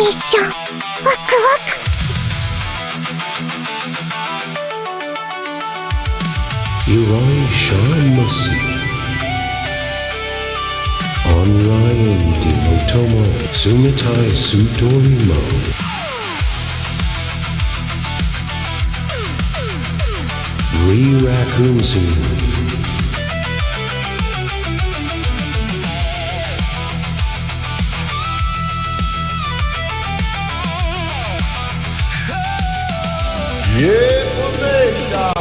ミッションワクワク。Irai Shamasi Onryan Dimotomo Sumitai Sutorimo Rirakunsu Yeah, Bonita!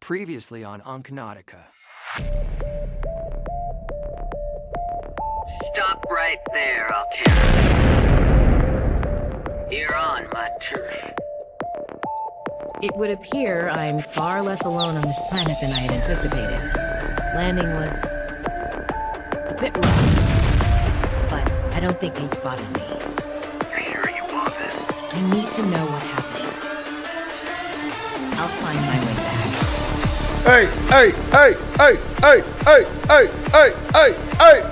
Previously on UNCNAUTICA. Stop right there, I'll tear it. You're on my turf. It would appear I'm far less alone on this planet than I had anticipated. Landing was a bit rough, but I don't think they spotted me. You're sure you want this? I need to know what happened. I'll find my way back. Hey, hey, hey, hey, hey, hey, hey, hey, hey, hey!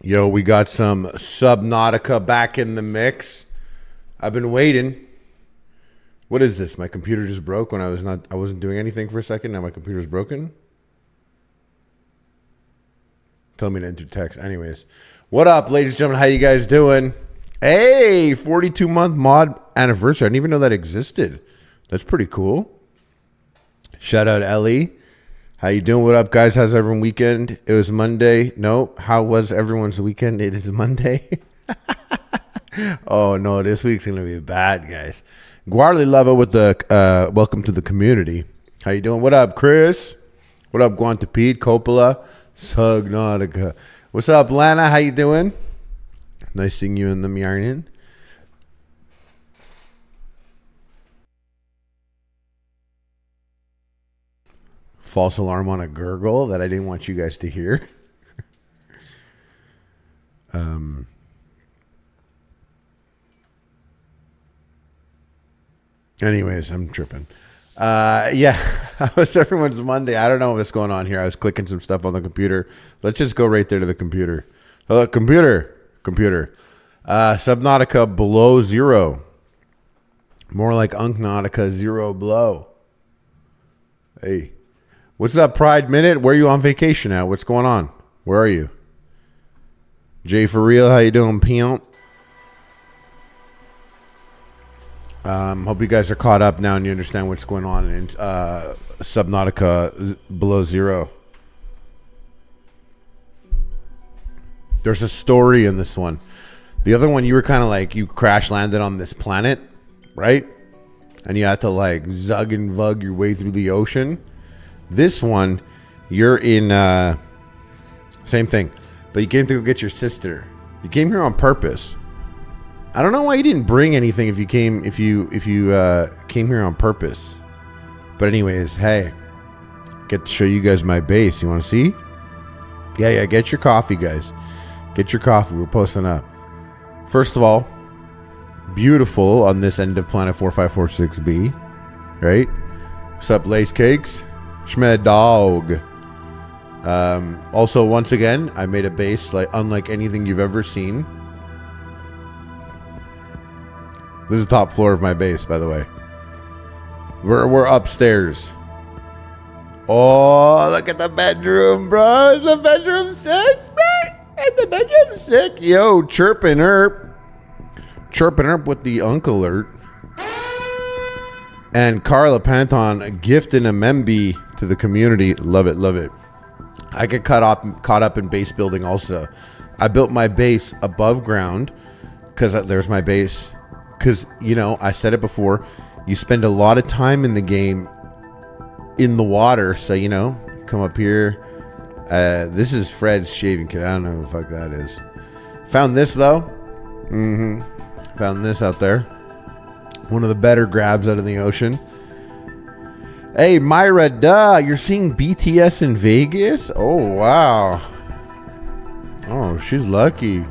Yo, we got some Subnautica back in the mix. I've been waiting. What is this? My computer just broke when I wasn't doing anything for a second. Now my computer's broken. Tell me to enter text. Anyways, what up, ladies and gentlemen? How you guys doing? Hey, 42-month mod anniversary. I didn't even know that existed. That's pretty cool. Shout out Ellie. How you doing? What up, guys? How's everyone weekend? It was Monday. No, how was everyone's weekend? It is Monday. Oh no, this week's gonna be bad, guys. Guarly Lava with the welcome to the community. How you doing? What up, Chris? What up, Guantapede, Coppola, Subnautica? What's up, Lana? How you doing? Nice seeing you in the yarnin. False alarm on a gurgle that I didn't want you guys to hear. Anyways, I'm tripping. Yeah, how was everyone's Monday? I don't know what's going on here. I was clicking some stuff on the computer. Let's just go right there to the computer. Hello, computer. Subnautica below zero. More like UNCNAUTICA zero below. Hey. What's up, Pride Minute? Where are you on vacation at? What's going on? Where are you? Jay for real, how you doing, pimp? Hope you guys are caught up now and you understand what's going on in Subnautica Below Zero. There's a story in this one. The other one, you were kind of like, you crash landed on this planet, right? And you had to like zug and vug your way through the ocean. This one, you're in, same thing, but you came to go get your sister. You came here on purpose. I don't know why you didn't bring anything if you came here on purpose. But anyways, hey, get to show you guys my base. You want to see? Yeah. Get your coffee, guys. Get your coffee. We're posting up. First of all, beautiful on this end of planet 4546b, right? What's up, Lace Cakes? Schmed dog. Also, once again, I made a base like unlike anything you've ever seen. This is the top floor of my base, by the way. We're upstairs. Oh, look at the bedroom, bro. The bedroom's sick, man. The bedroom's sick. Yo, chirping herp with the uncle alert. And Carla Panton gifting a Memby to the community. Love it, love it. I get caught up in base building also. I built my base above ground because there's my base. Because, you know, I said it before, you spend a lot of time in the game in the water. So, you know, come up here. This is Fred's shaving kit. I don't know who the fuck that is. Found this, though. Found this out there. One of the better grabs out of the ocean. Hey, Myra, duh. You're seeing BTS in Vegas? Oh, wow. Oh, she's lucky.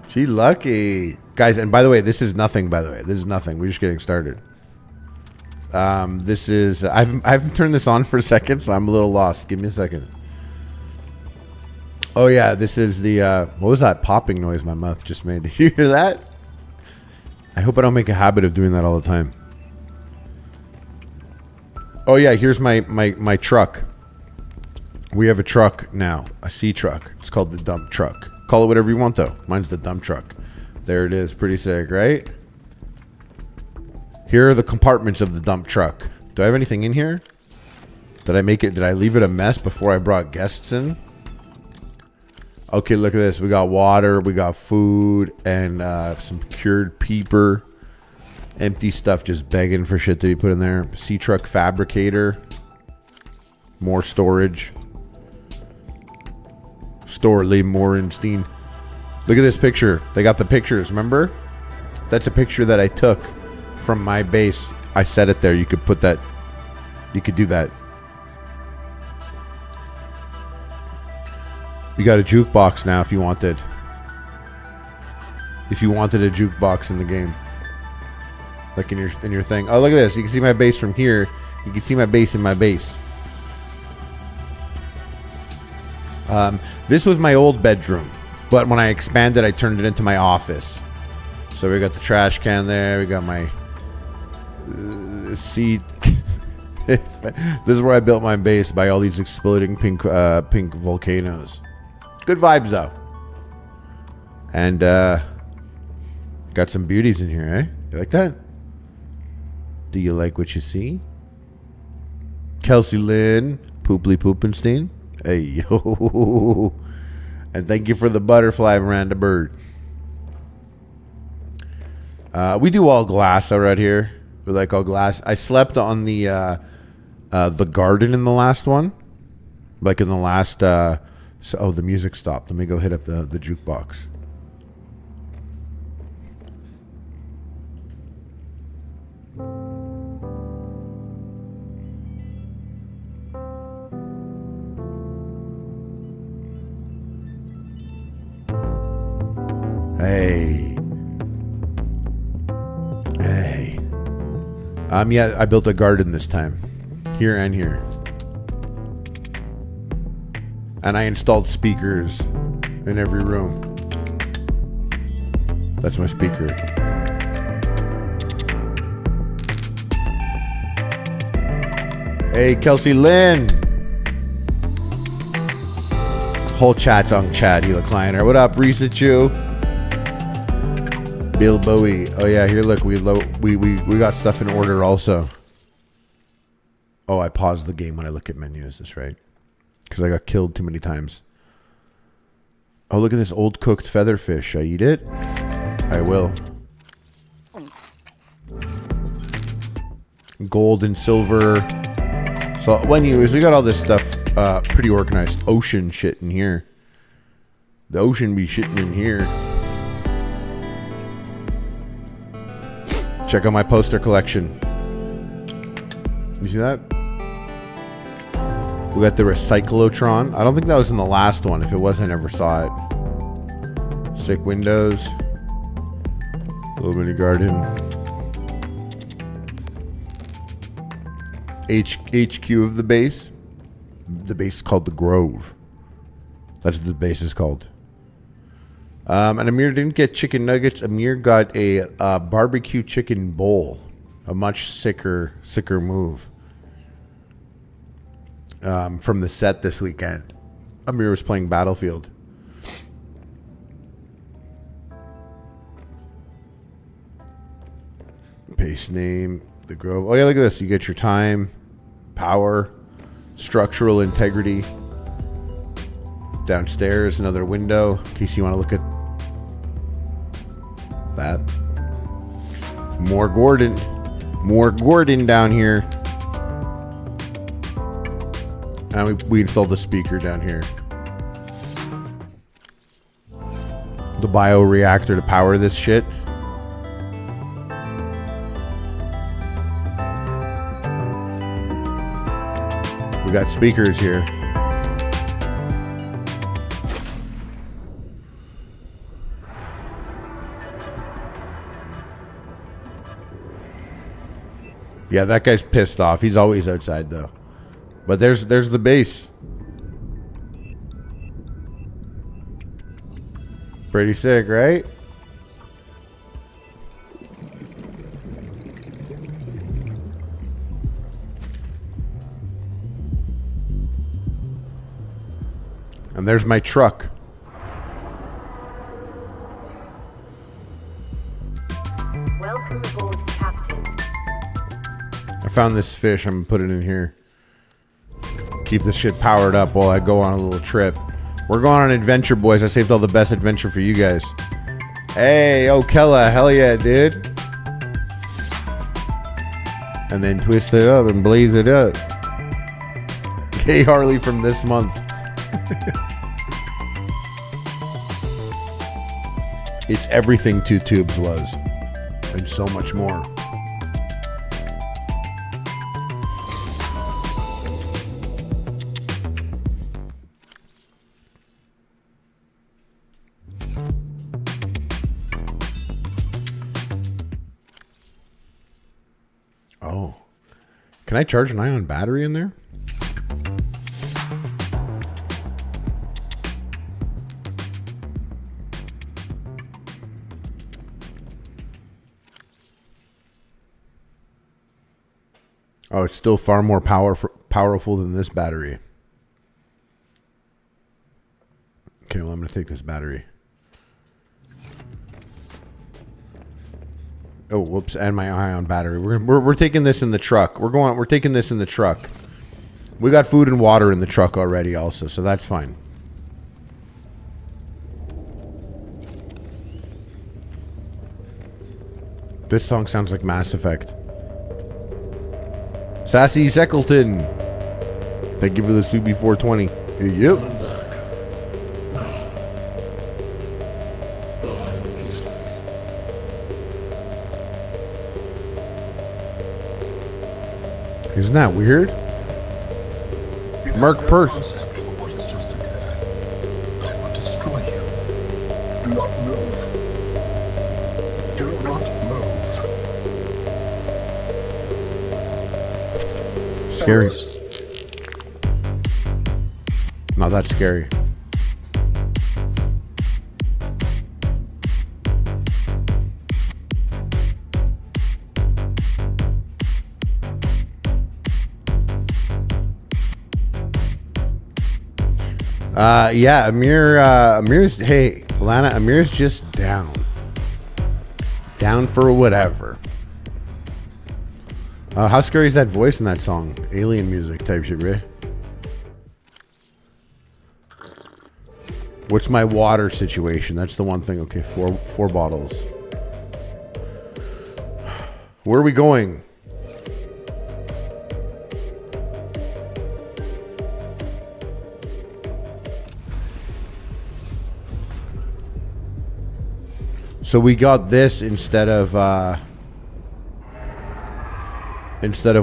She's lucky. Guys, and by the way, this is nothing, by the way. This is nothing. We're just getting started. This is... I haven't turned this on for a second, so I'm a little lost. Give me a second. Oh, yeah. This is the... what was that popping noise my mouth just made? Did you hear that? I hope I don't make a habit of doing that all the time. Oh, yeah. Here's my truck. We have a truck now. A sea truck. It's called the dump truck. Call it whatever you want, though. Mine's the dump truck. There it is. Pretty sick, right? Here are the compartments of the dump truck. Do I have anything in here? Did I make it? Did I leave it a mess before I brought guests in? Okay, look at this. We got water. We got food and some cured peeper. Empty stuff just begging for shit to be put in there. Sea truck fabricator. More storage. Store Lee Morenstein. Look at this picture. They got the pictures, remember? That's a picture that I took from my base. I set it there. You could put that. You could do that. You got a jukebox now if you wanted. If you wanted a jukebox in the game. Like in your thing. Oh, look at this. You can see my base from here. You can see my base in my base. This was my old bedroom. But when I expanded, I turned it into my office. So we got the trash can there. We got my seat. This is where I built my base by all these exploding pink volcanoes. Good vibes, though. And got some beauties in here, eh? You like that? Do you like what you see? Kelsey Lynn, Pooply Poopenstein. Hey, yo. And thank you for the butterfly, Miranda Bird. We do all glass out right here. We like all glass. I slept on the garden in the last one. Like in the last... oh, the music stopped. Let me go hit up the jukebox. Hey. Yeah, I built a garden this time. Here and here. And I installed speakers in every room. That's my speaker. Hey, Kelsey Lynn. Whole chat's on chat, Hila Kleiner. What up, Reset You? Bill Bowie. Oh yeah, here look, we got stuff in order also. Oh, I paused the game when I look at menus. That's right, because I got killed too many times. Oh, look at this old cooked feather fish. I eat it. I will. Gold and silver. So, well, anyways, we got all this stuff pretty organized. Ocean shit in here. The ocean be shitting in here. Check out my poster collection. You see that? We got the Recyclotron. I don't think that was in the last one. If it was, I never saw it. Sick windows. Little mini garden. HQ of the base. The base is called the Grove. That's what the base is called. And Amir didn't get chicken nuggets. Amir got a barbecue chicken bowl. A much sicker move. From the set this weekend. Amir was playing Battlefield. Base name, the Grove. Oh yeah, look at this. You get your time, power, structural integrity. Downstairs, another window, in case you want to look at that. More Gordon down here. And we installed the speaker down here. The bioreactor to power this shit. We got speakers here. Yeah, that guy's pissed off. He's always outside though. But there's the base. Pretty sick, right? And there's my truck. Welcome aboard, Captain. I found this fish. I'm gonna put it in here. Keep this shit powered up while I go on a little trip. We're going on an adventure, boys. I saved all the best adventure for you guys. Hey, Okella, hell yeah, dude. And then twist it up and blaze it up. K Harley from this month. It's everything Two Tubes was. And so much more. Oh. Can I charge an ion battery in there? Oh, it's still far more powerful than this battery. Okay, well, I'm going to take this battery. Oh, whoops! And my ion battery. We're taking this in the truck. We're taking this in the truck. We got food and water in the truck already, also, so that's fine. This song sounds like Mass Effect. Sassy Seckleton. Thank you for the Subi 420. Yep. Isn't that weird? Mark Purse. Concept for what is just occurred. I will destroy you. Do not move. Do not move. Scary. Terrorist. Not that scary. Yeah, Amir's, hey, Lana, Amir's just down. Down for whatever. How scary is that voice in that song? Alien music type shit, right? What's my water situation? That's the one thing. Okay, four bottles. Where are we going? So we got this instead of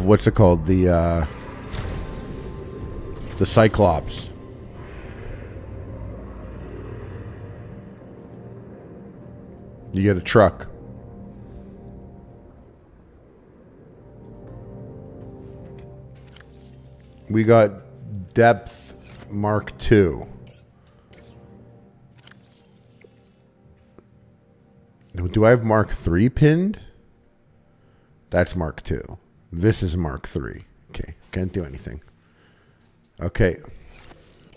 what's it called? The Cyclops. You get a truck. We got depth Mark II. Do I have Mark III pinned? That's Mark II. This is Mark III. Okay, can't do anything. Okay,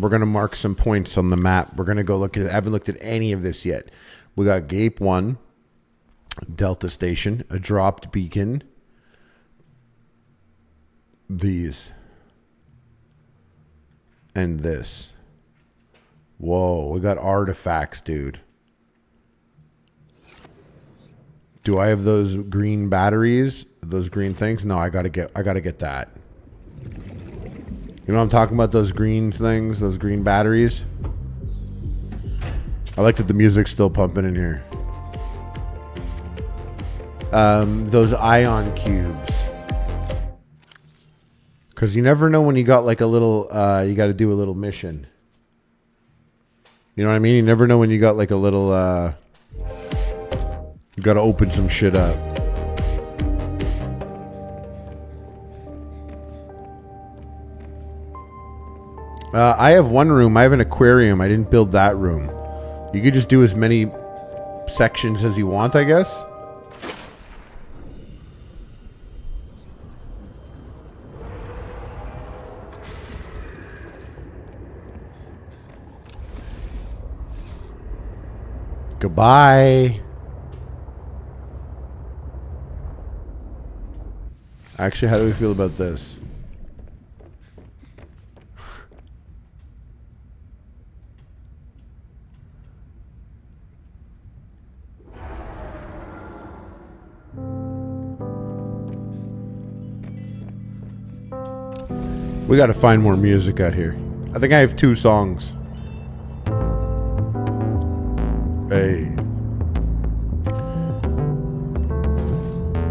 we're going to mark some points on the map. We're going to go look at it. I haven't looked at any of this yet. We got Gape 1, Delta Station, a dropped beacon. These. And this. Whoa, we got artifacts, dude. Do I have those green batteries? Those green things? No, I gotta get that. You know what I'm talking about? Those green things, those green batteries. I like that the music's still pumping in here. Those ion cubes. Because you never know when you got like a little, you got to do a little mission. You know what I mean? You never know when you got like a little, you got to open some shit up. I have one room. I have an aquarium. I didn't build that room. You could just do as many sections as you want, I guess. Goodbye. Actually, how do we feel about this? We got to find more music out here. I think I have 2 songs. Hey.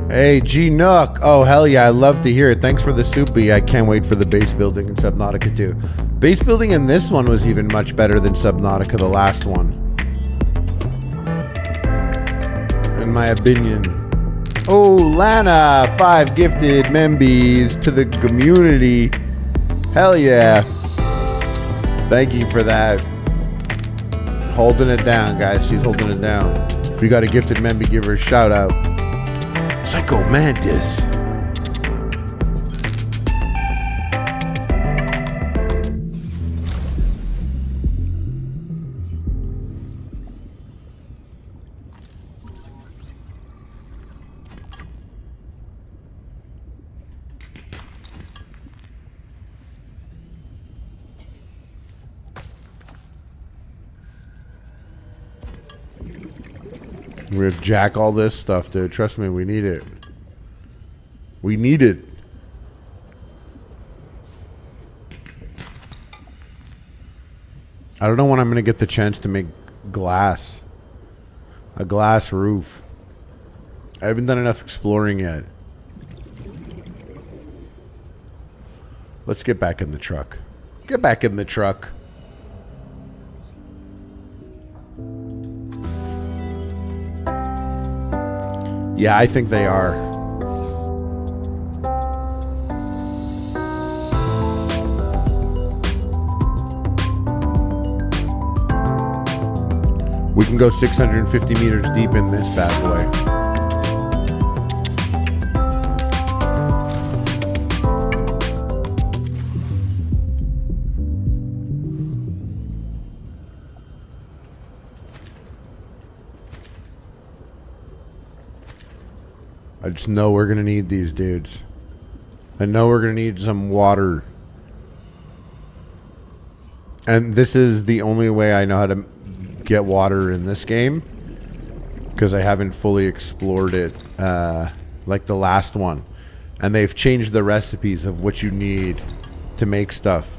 Hey, G Nook. Oh, hell yeah. I love to hear it. Thanks for the soupy. I can't wait for the base building in Subnautica 2. Base building in this one was even much better than Subnautica, the last one. In my opinion. Oh, Lana. 5 gifted membies to the community. Hell yeah. Thank you for that. Holding it down, guys. She's holding it down. If you got a gifted member, give her a shout out. Psycho Mantis. We're gonna jack all this stuff, dude. Trust me, we need it. We need it. I don't know when I'm gonna get the chance to make glass. A glass roof. I haven't done enough exploring yet. Let's get back in the truck. Get back in the truck. Yeah, I think they are. We can go 650 meters deep in this bad boy. I just know we're going to need these dudes. I know we're going to need some water. And this is the only way I know how to get water in this game. Because I haven't fully explored it like the last one. And they've changed the recipes of what you need to make stuff.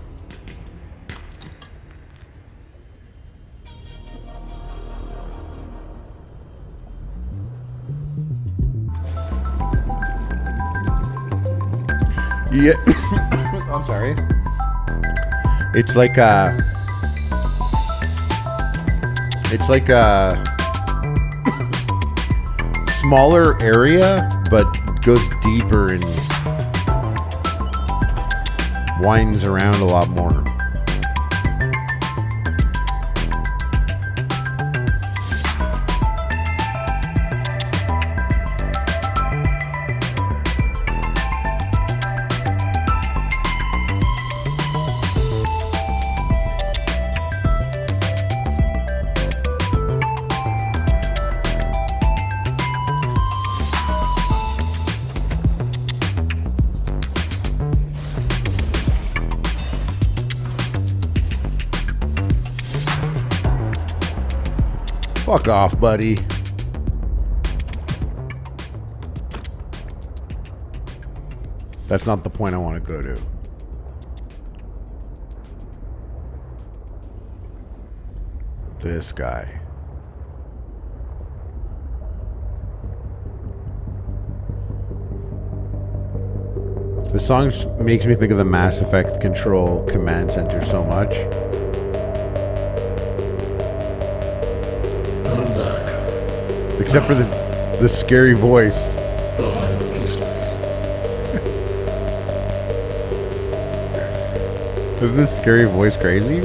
Yeah. I'm sorry. It's like a smaller area, but goes deeper and winds around a lot more. Fuck off, buddy. That's not the point I want to go to. This guy. The song makes me think of the Mass Effect Control Command Center so much. Except for the scary voice. Isn't this scary voice crazy?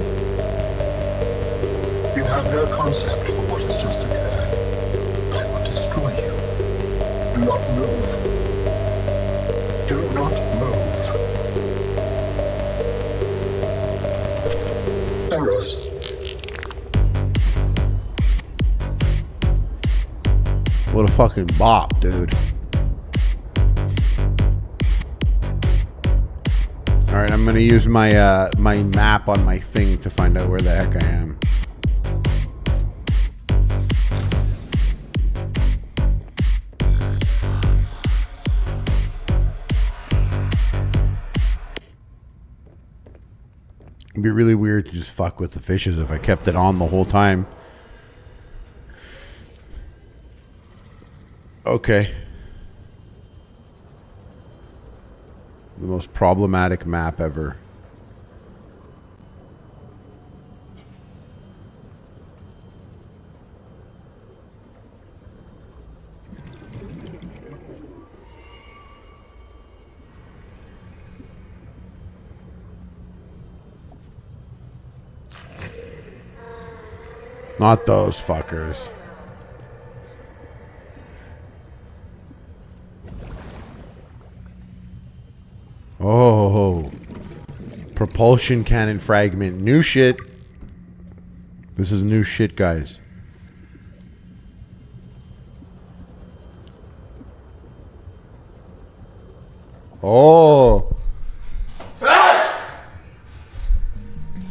You have no concept for what has just occurred. I will destroy you. Do not move. Do not move. Terrorist. What a fucking bop, dude. Alright, I'm gonna use my my map on my thing to find out where the heck I am. It'd be really weird to just fuck with the fishes if I kept it on the whole time. Okay. The most problematic map ever. Not those fuckers. Oh, propulsion cannon fragment. New shit. This is new shit, guys. Oh.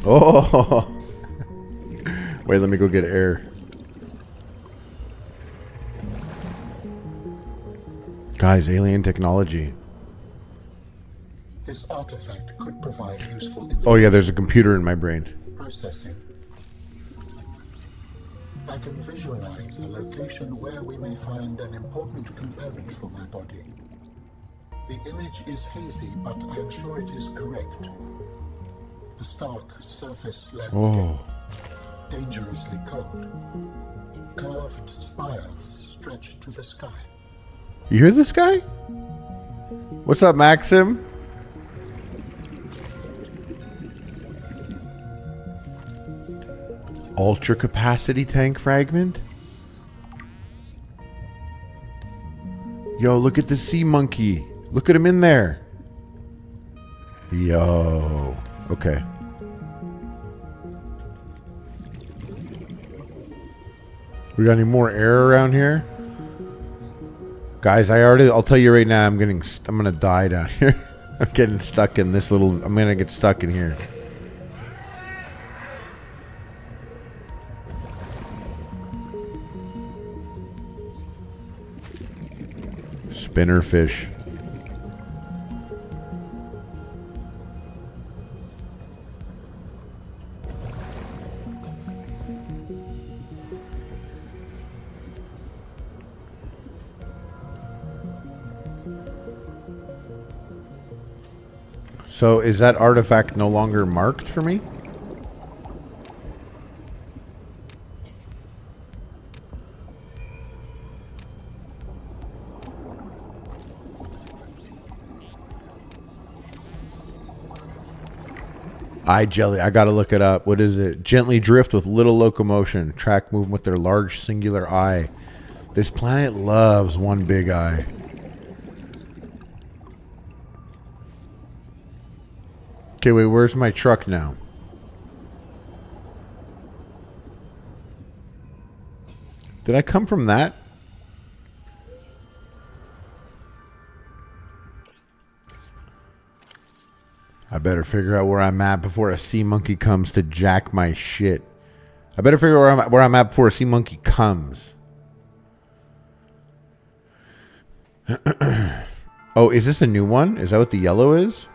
Oh. Wait, let me go get air. Guys, alien technology. This artifact could provide useful information. Oh yeah, there's a computer in my brain. Processing. I can visualize a location where we may find an important component for my body. The image is hazy, but I am sure it is correct. The stark surface landscape, dangerously cold. Curved spires stretch to the sky. You hear this guy? What's up, Maxim? Ultra capacity tank fragment? Yo, look at the sea monkey. Look at him in there. Yo. Okay. We got any more air around here? Guys, I'll tell you right now, I'm gonna die down here. I'm getting stuck in this little, I'm gonna get stuck in here. Spinnerfish. So is that artifact no longer marked for me? Eye jelly. I gotta look it up. What is it? Gently drift with little locomotion. Track movement with their large singular eye. This planet loves one big eye. Okay, wait, where's my truck now? Did I come from that? I better figure out where I'm at before a sea monkey comes to jack my shit. I better figure out where I'm at before a sea monkey comes. Oh, is this a new one? Is that what the yellow is?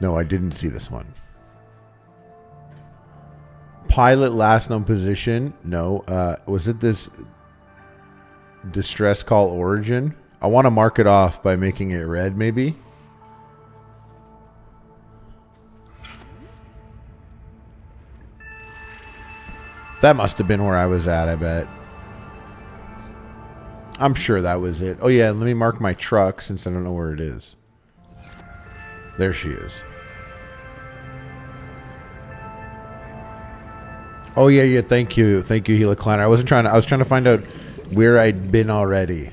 No, I didn't see this one. Pilot last known position. No. Was it this distress call origin? I want to mark it off by making it red, maybe. That must have been where I was at, I bet. I'm sure that was it. Oh yeah, let me mark my truck since I don't know where it is. There she is. Oh yeah, thank you, Hela Kleiner. I was trying to find out where I'd been already.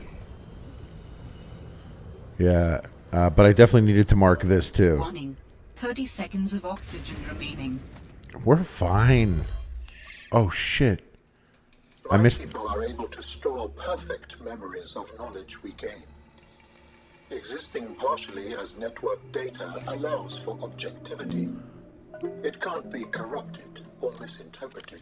Yeah, but I definitely needed to mark this too. Warning, 30 seconds of oxygen remaining. We're fine. Oh shit! I missed. People are able to store perfect memories of knowledge we gain. Existing partially as network data allows for objectivity. It can't be corrupted or misinterpreted.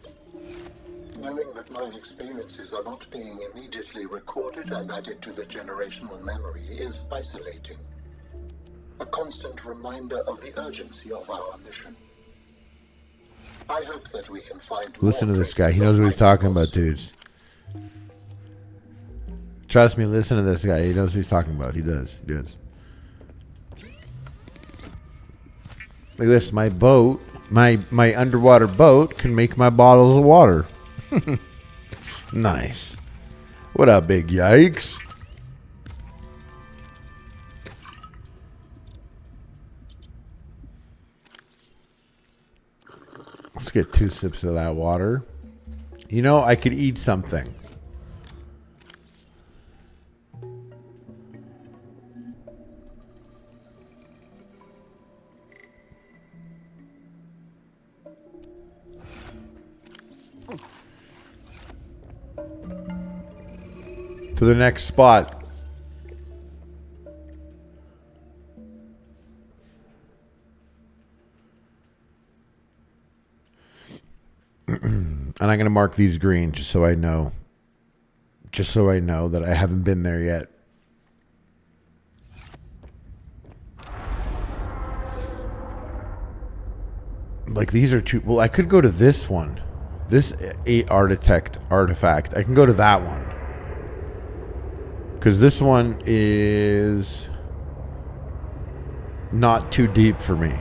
Knowing that my experiences are not being immediately recorded and added to the generational memory is isolating. A constant reminder of the urgency of our mission. I hope that we can find. Listen to this guy. He knows what he's talking about, dudes. Trust me, listen to this guy. He knows what he's talking about. He does. He does. Look at this. My boat, my underwater boat can make my bottles of water. Nice. What up, big yikes? Let's get 2 sips of that water. You know, I could eat something. To the next spot. And I'm going to mark these green just so I know. Just so I know that I haven't been there yet. Like these are two. Well, I could go to this one. This artifact. I can go to that one. Because this one is not too deep for me.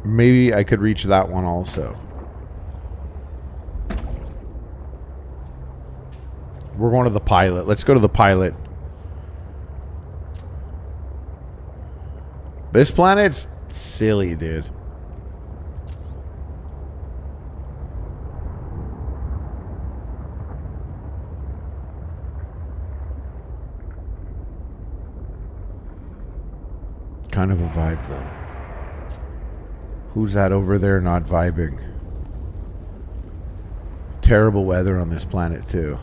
Maybe I could reach that one also. We're going to the pilot. Let's go to the pilot. This planet's silly, dude. Kind of a vibe, though. Who's that over there not vibing? Terrible weather on this planet, too.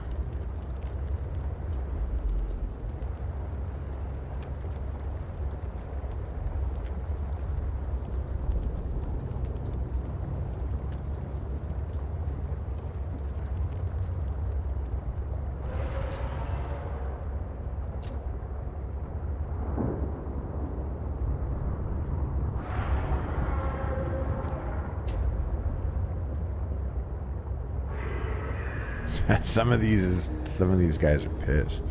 Some of these guys are pissed.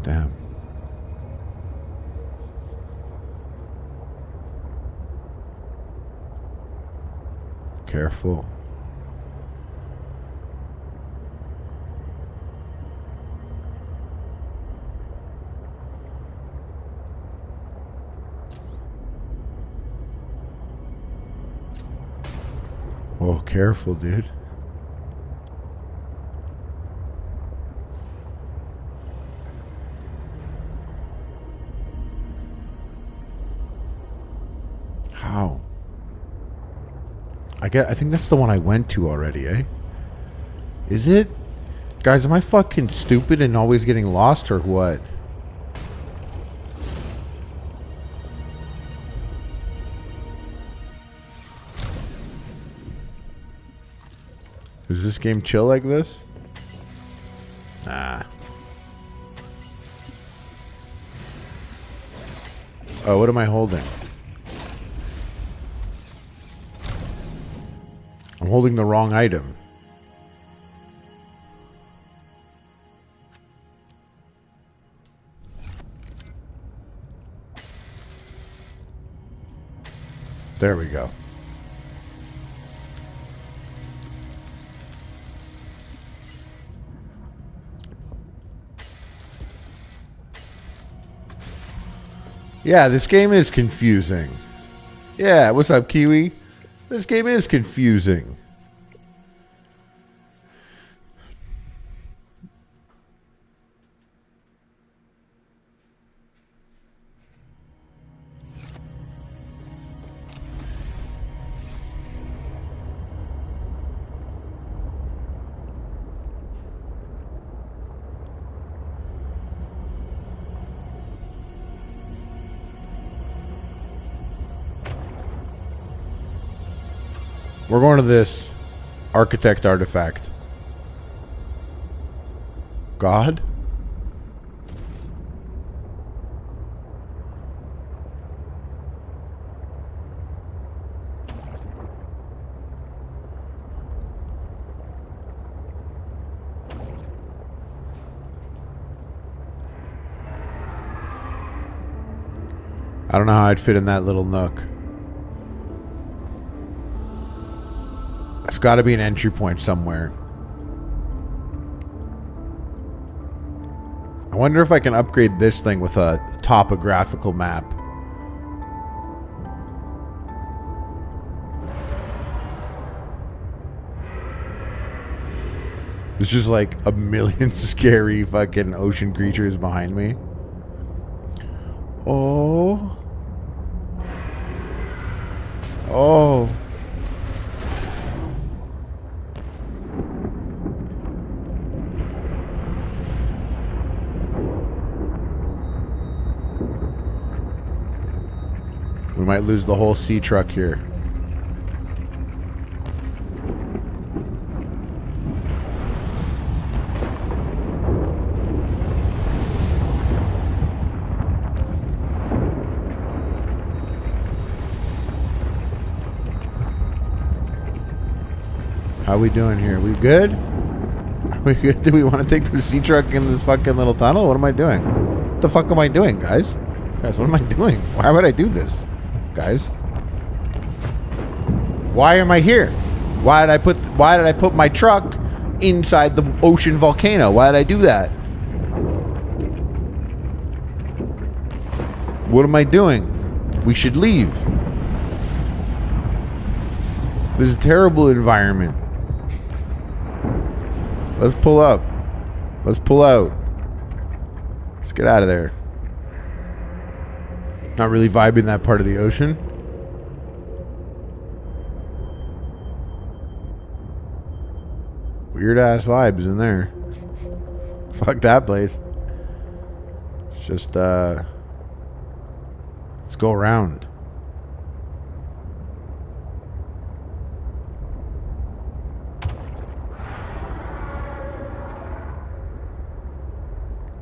Damn. Careful. Oh, careful, dude. How? I think that's the one I went to already, eh? Is it? Guys, am I fucking stupid and always getting lost or what? Is this game chill like this? Nah. Oh, what am I holding? I'm holding the wrong item. There we go. Yeah, this game is confusing. Yeah, what's up, Kiwi? This game is confusing. We're going to this architect artifact. God? I don't know how I'd fit in that little nook. There's got to be an entry point somewhere. I wonder if I can upgrade this thing with a topographical map. There's just like a million scary fucking ocean creatures behind me. Oh. Oh. We might lose the whole sea truck here. How we doing here? We good? Are we good? Do we want to take the sea truck in this fucking little tunnel? What am I doing? What the fuck am I doing, guys? Guys, what am I doing? Why would I do this? Guys, why am I here? Why did I put my truck inside the ocean volcano? Why did I do that? What am I doing? We should leave. This is a terrible environment. Let's pull up. Let's pull out. Let's get out of there. Not really vibing that part of the ocean. Weird ass vibes in there. Fuck that place. It's just let's go around.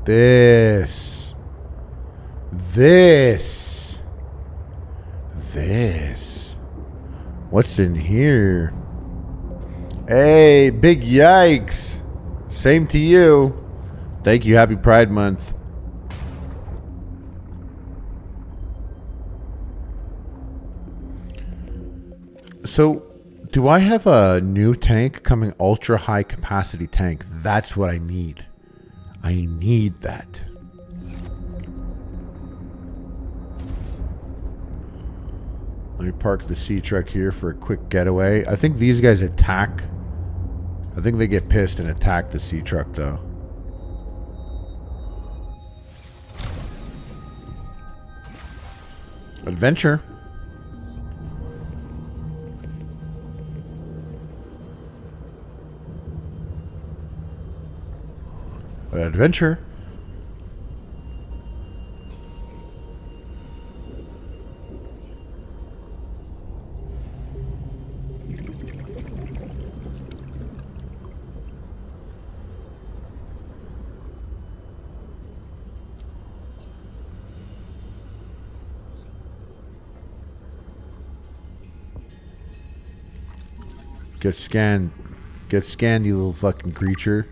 This. What's in here? Hey, big yikes. Same to you. Thank you. Happy Pride Month. So, do I have a new tank coming? Ultra high capacity tank. That's what I need. I need that. Let me park the sea truck here for a quick getaway. I think these guys attack. I think they get pissed and attack the sea truck though. Adventure. Adventure. Get scanned. Get scanned, you little fucking creature.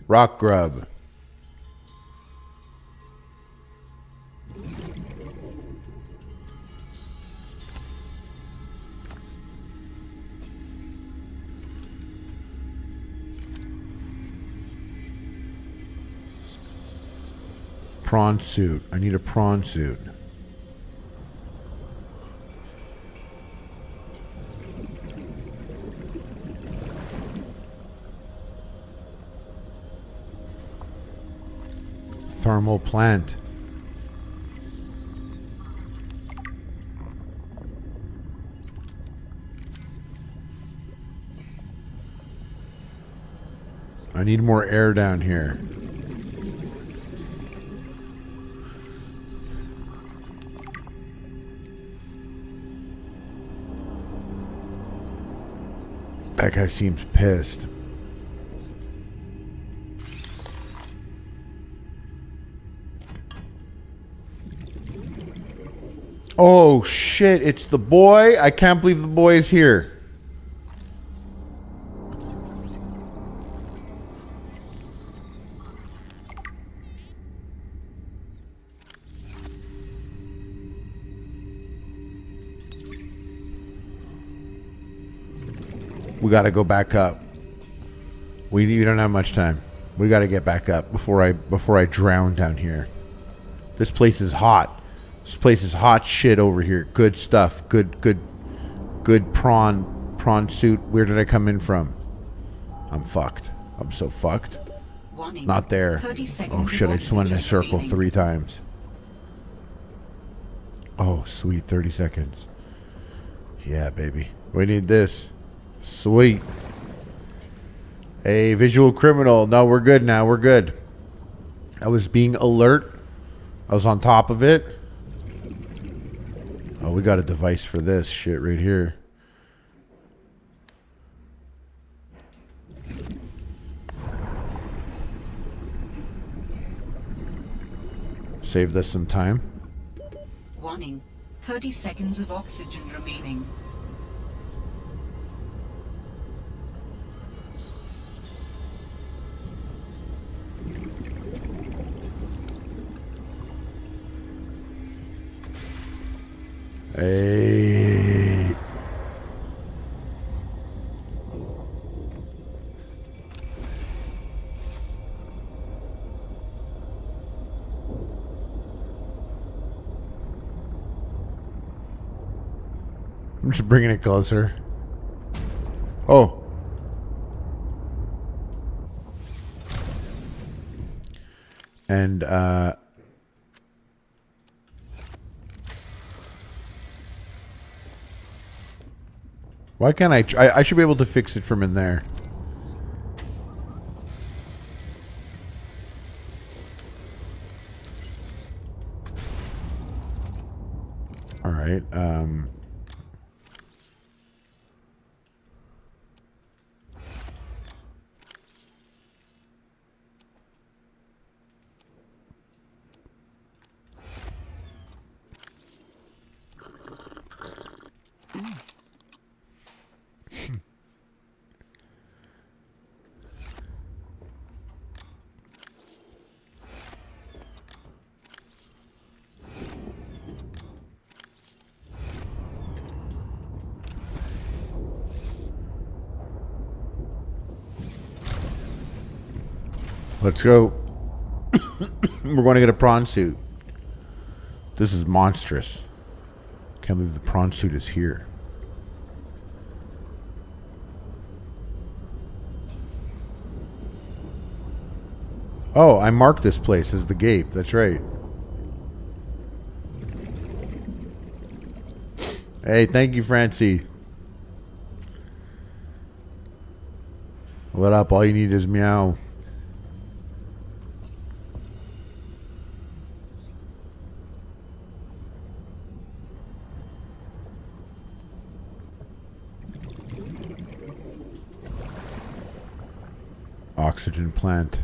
Rock grub. Prawn suit. I need a prawn suit. Thermal plant. I need more air down here. That guy seems pissed. Oh shit, it's the boy. I can't believe the boy is here. We gotta go back up. We don't have much time. We gotta get back up before I drown down here. This place is hot. This place is hot shit over here. Good stuff. Good prawn suit. Where did I come in from? I'm fucked. I'm so fucked. Warning. Not there. 30 seconds Oh shit, of I just went in a oxygen circle remaining. 3 times. Oh, sweet. 30 seconds. Yeah, baby. We need this. Sweet. A visual criminal. No, we're good now. We're good. I was being alert. I was on top of it. Oh, we got a device for this shit right here. Saved us some time. Warning. 30 seconds of oxygen remaining. Hey. I'm just bringing it closer. Oh. And why can't I should be able to fix it from in there. All right. Let's go. We're going to get a prawn suit. This is monstrous. Can't believe the prawn suit is here. Oh, I marked this place as the gate. That's right. Hey, thank you, Francie. What up? All you need is meow. Oxygen plant.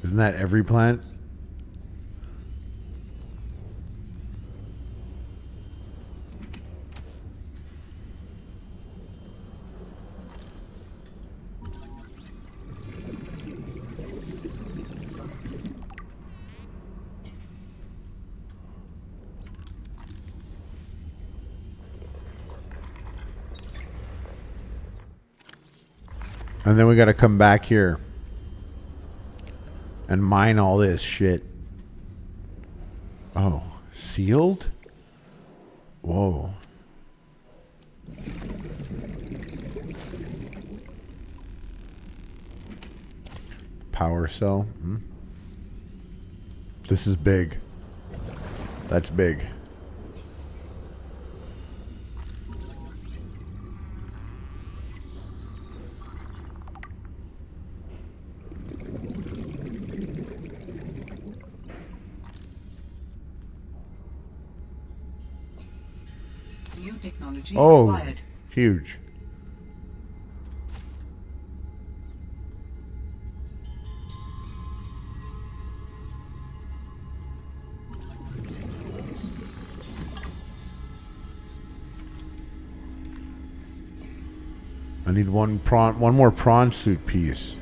Isn't that every plant? And then we got to come back here and mine all this shit. Oh, sealed? Whoa. Power cell. This is big. That's big. New technology Oh, required. huge. I need one more prawn suit piece.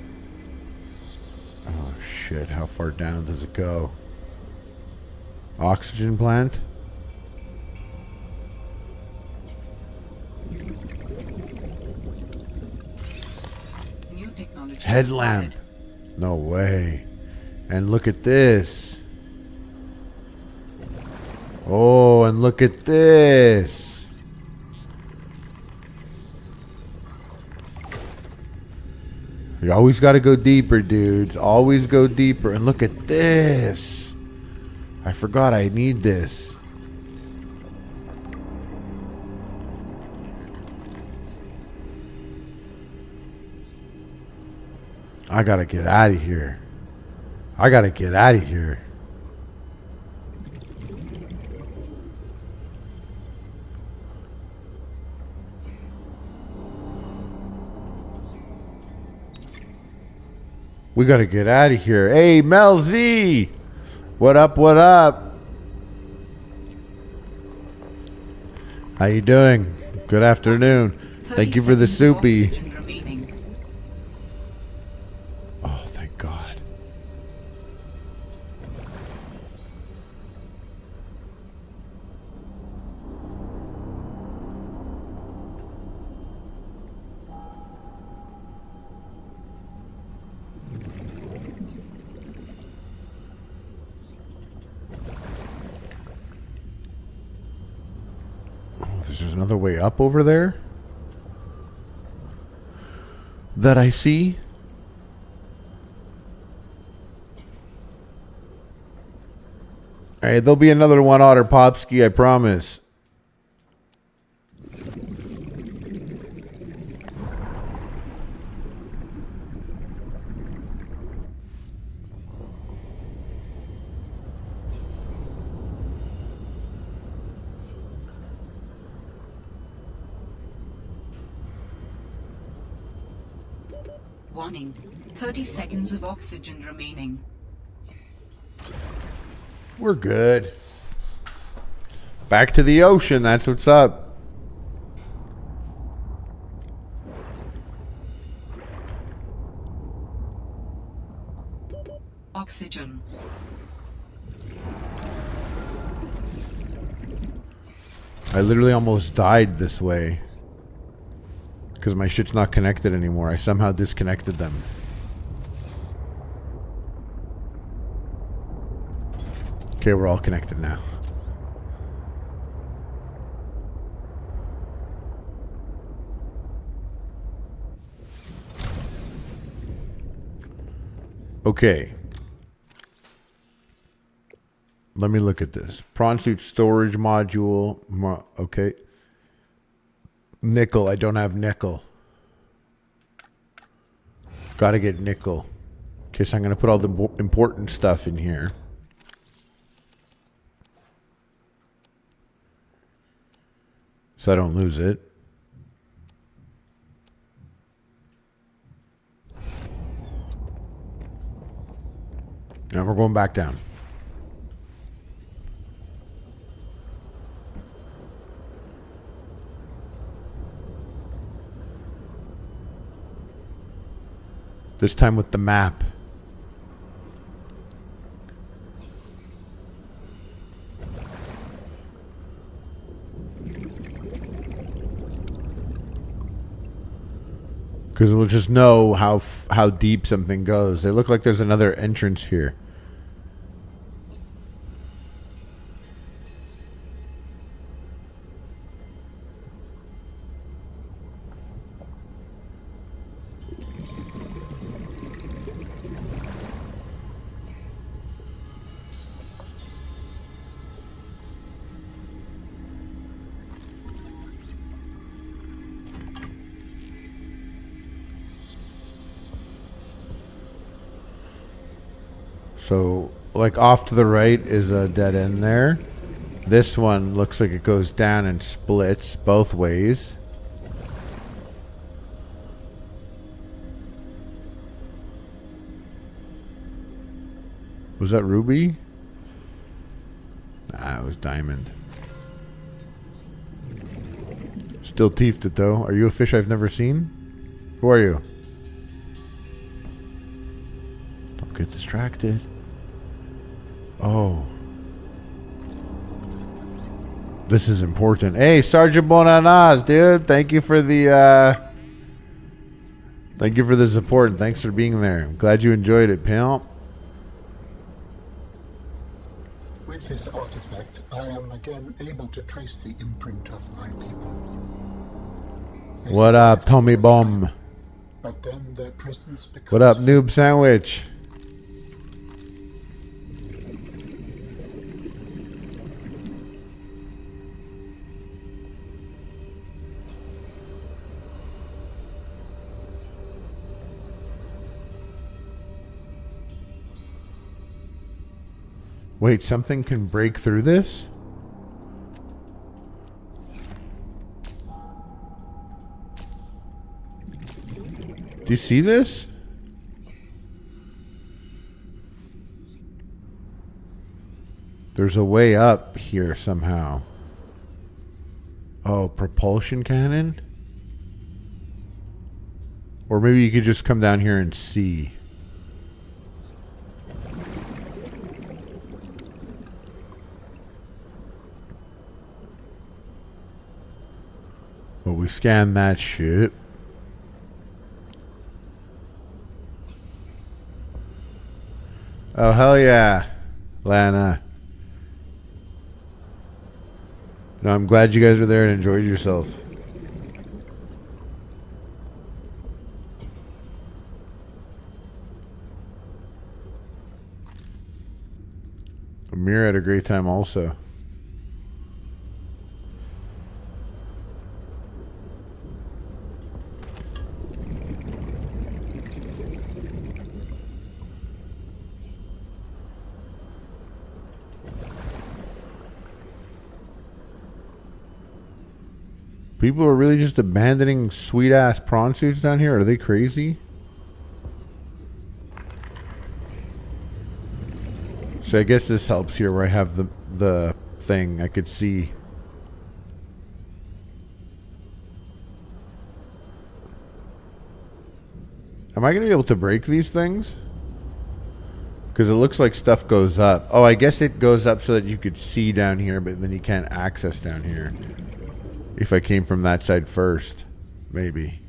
Oh shit, how far down does it go? Oxygen plant? New technology Headlamp. required. No way. And look at this. Oh, and look at this. You always got to go deeper, dudes. Always go deeper. And look at this. I forgot I need this. I gotta get out of here. I gotta get out of here. We gotta get out of here. Hey, Mel Z! What up, what up? How you doing? Good afternoon. Thank you for the 30 seconds of soupy. oxygen remaining. Oh, thank God. Oh, there's another way up over there that I see. Hey, there'll be another one Otter Popski, I promise. Warning. 30 seconds of oxygen remaining. We're good. Back to the ocean. That's what's up. Oxygen. I literally almost died this way. Because my shit's not connected anymore. I somehow disconnected them. Okay, we're all connected now. Okay. Let me look at this. Prawn suit storage module. Okay. Nickel. I don't have nickel. Gotta get nickel. Okay, so I'm going to put all the important stuff in here. So I don't lose it. Now we're going back down. This time with the map. Because we'll just know how deep something goes. They look like there's another entrance here. So, like off to the right is a dead end there. This one looks like it goes down and splits both ways. Was that ruby? Nah, it was diamond. Still teethed it though. Are you a fish I've never seen? Who are you? Don't get distracted. Oh. This is important. Hey, Sergeant Bonanas, dude. Thank you for the support and thanks for being there. I'm glad you enjoyed it, pimp. With this artifact, I am again able to trace the imprint of my people. What up, Tommy Bomb? But then their presence becomes... What up, Noob Sandwich? Wait, something can break through this? Do you see this? There's a way up here somehow. Oh, propulsion cannon? Or maybe you could just come down here and see. Well, we scanned that shit. Oh, hell yeah, Lana. No, I'm glad you guys were there and enjoyed yourself. Amir had a great time also. People are really just abandoning sweet ass prawn suits down here. Are they crazy? So I guess this helps here where I have the thing I could see. Am I going to be able to break these things? Because it looks like stuff goes up. Oh, I guess it goes up so that you could see down here, but then you can't access down here. If I came from that side first, maybe.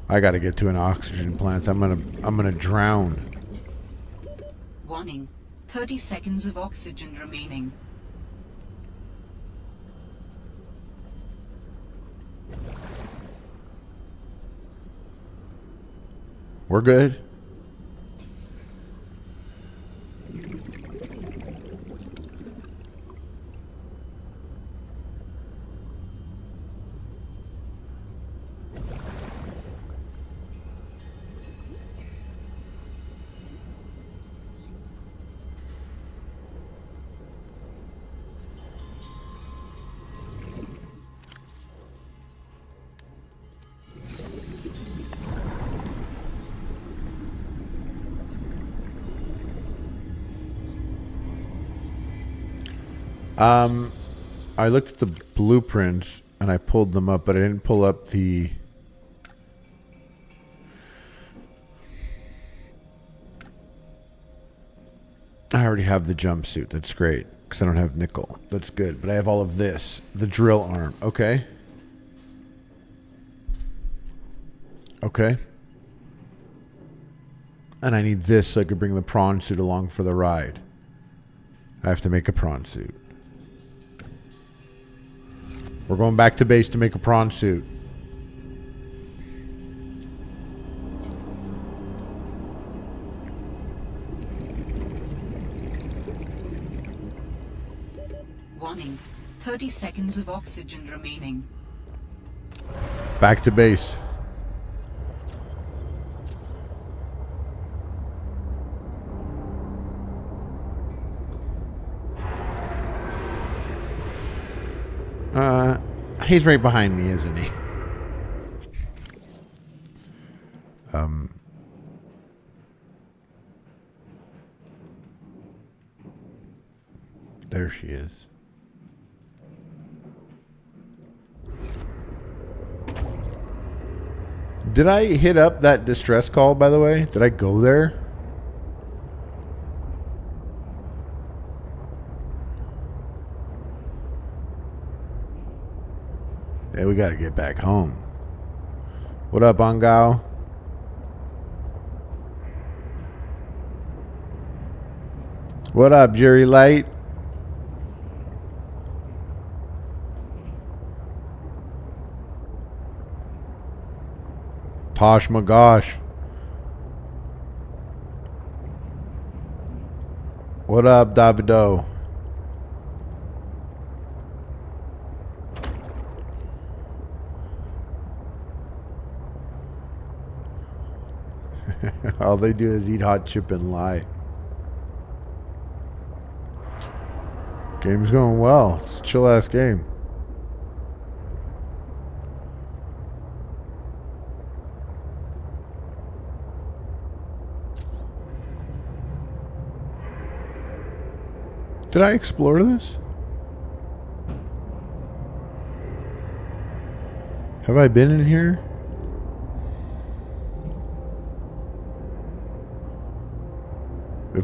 I got to get to an oxygen plant. I'm gonna drown. Warning. 30 seconds of oxygen remaining. We're good. I looked at the blueprints and I pulled them up, but I didn't pull up the... I already have the jumpsuit. That's great, because I don't have nickel. That's good, but I have all of this. The drill arm. Okay. Okay. And I need this so I could bring the prawn suit along for the ride. I have to make a prawn suit. We're going back to base to make a prawn suit. Warning. 30 seconds of oxygen remaining. Back to base. He's right behind me, isn't he? There she is. Did I hit up that distress call, by the way? Did I go there? Hey, we got to get back home. What up, Angao? What up, Jerry Light? Tosh my gosh. What up, Davido? All they do is eat hot chip and lie. Game's going well. It's a chill ass game. Did I explore this? Have I been in here?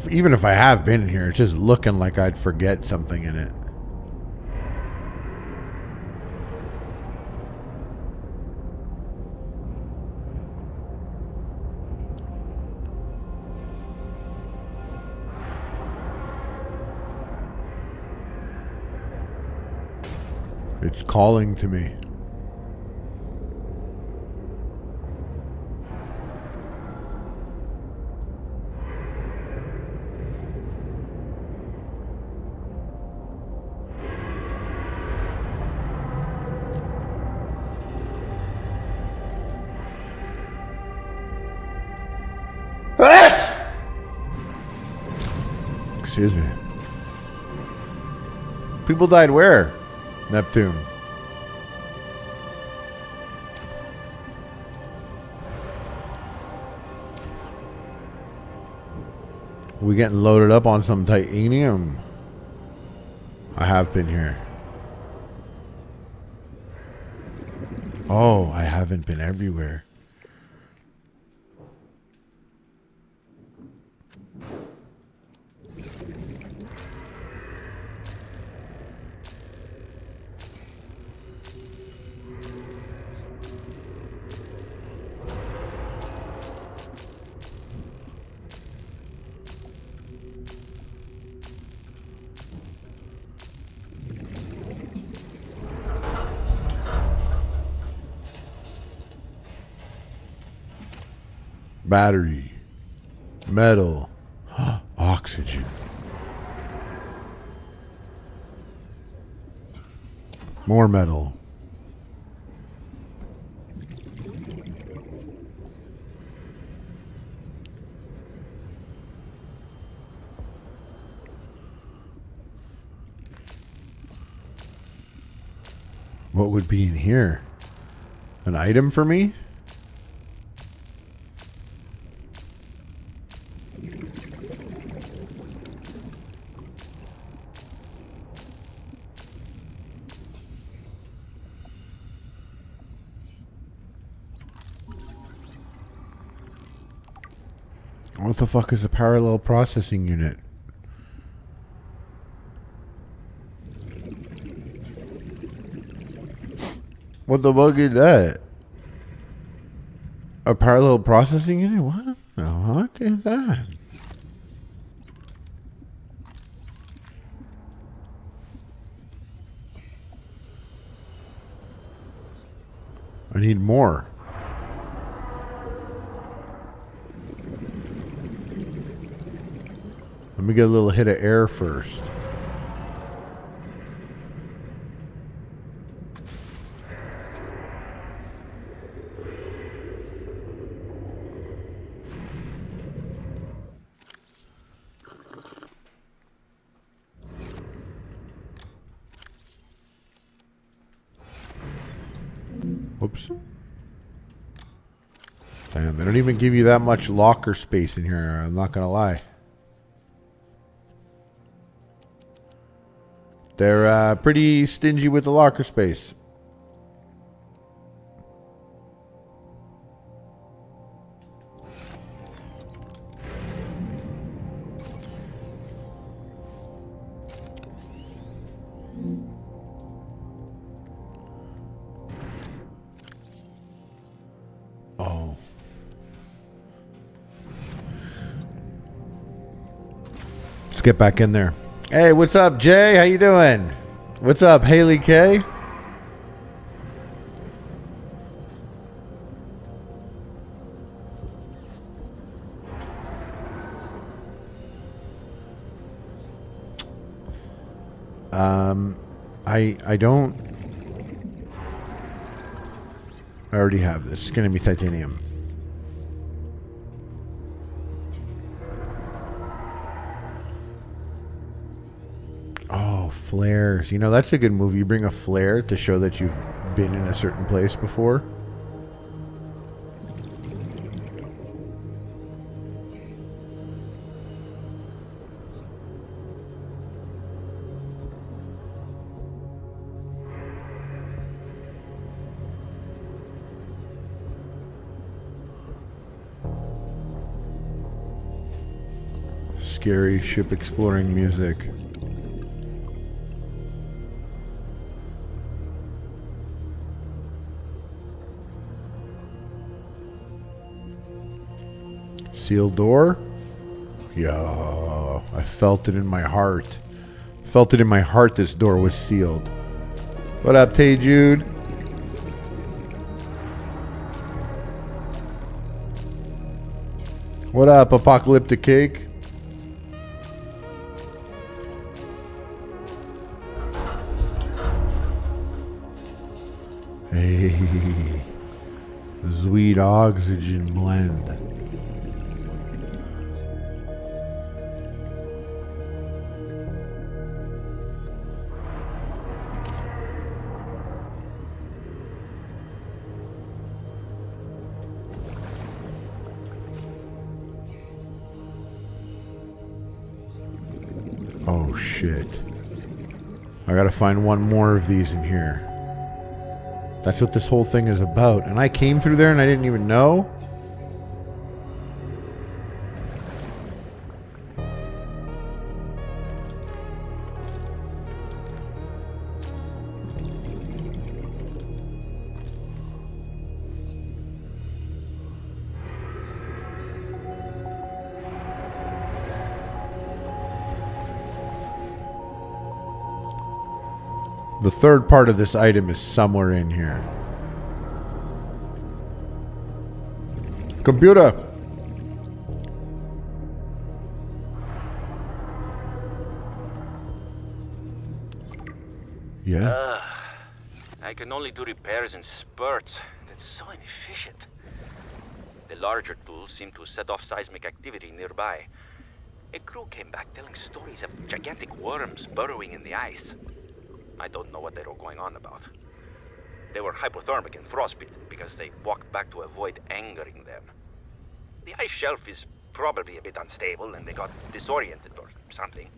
Even if I have been in here, it's just looking like I'd forget something in it. It's calling to me. Excuse me. People died where? Neptune. We getting loaded up on some titanium. I have been here. Oh, I haven't been everywhere. Battery, metal, oxygen. More metal. What would be in here? An item for me? What the fuck is a parallel processing unit? What the fuck is that? A parallel processing unit? What the fuck is that? I need more. Let me get a little hit of air first. Whoops. Damn, they don't even give you that much locker space in here, I'm not gonna lie. They're pretty stingy with the locker space. Oh. Let's get back in there. Hey, what's up, Jay? How you doing? What's up, Haley K? I don't. I already have this. It's gonna be titanium. Oh, flares. You know, that's a good move. You bring a flare to show that you've been in a certain place before. Scary ship exploring music. Sealed door? Yeah, I felt it in my heart. Felt it in my heart this door was sealed. What up, Tay Jude? What up, Apocalyptic Cake? Hey, sweet oxygen blend. Oh shit. I gotta find one more of these in here. That's what this whole thing is about. And I came through there and I didn't even know? The third part of this item is somewhere in here. Computer! Yeah? I can only do repairs in spurts. That's so inefficient. The larger tools seem to set off seismic activity nearby. A crew came back telling stories of gigantic worms burrowing in the ice. I don't know what they were going on about. They were hypothermic and frostbitten because they walked back to avoid angering them. The ice shelf is probably a bit unstable and they got disoriented or something.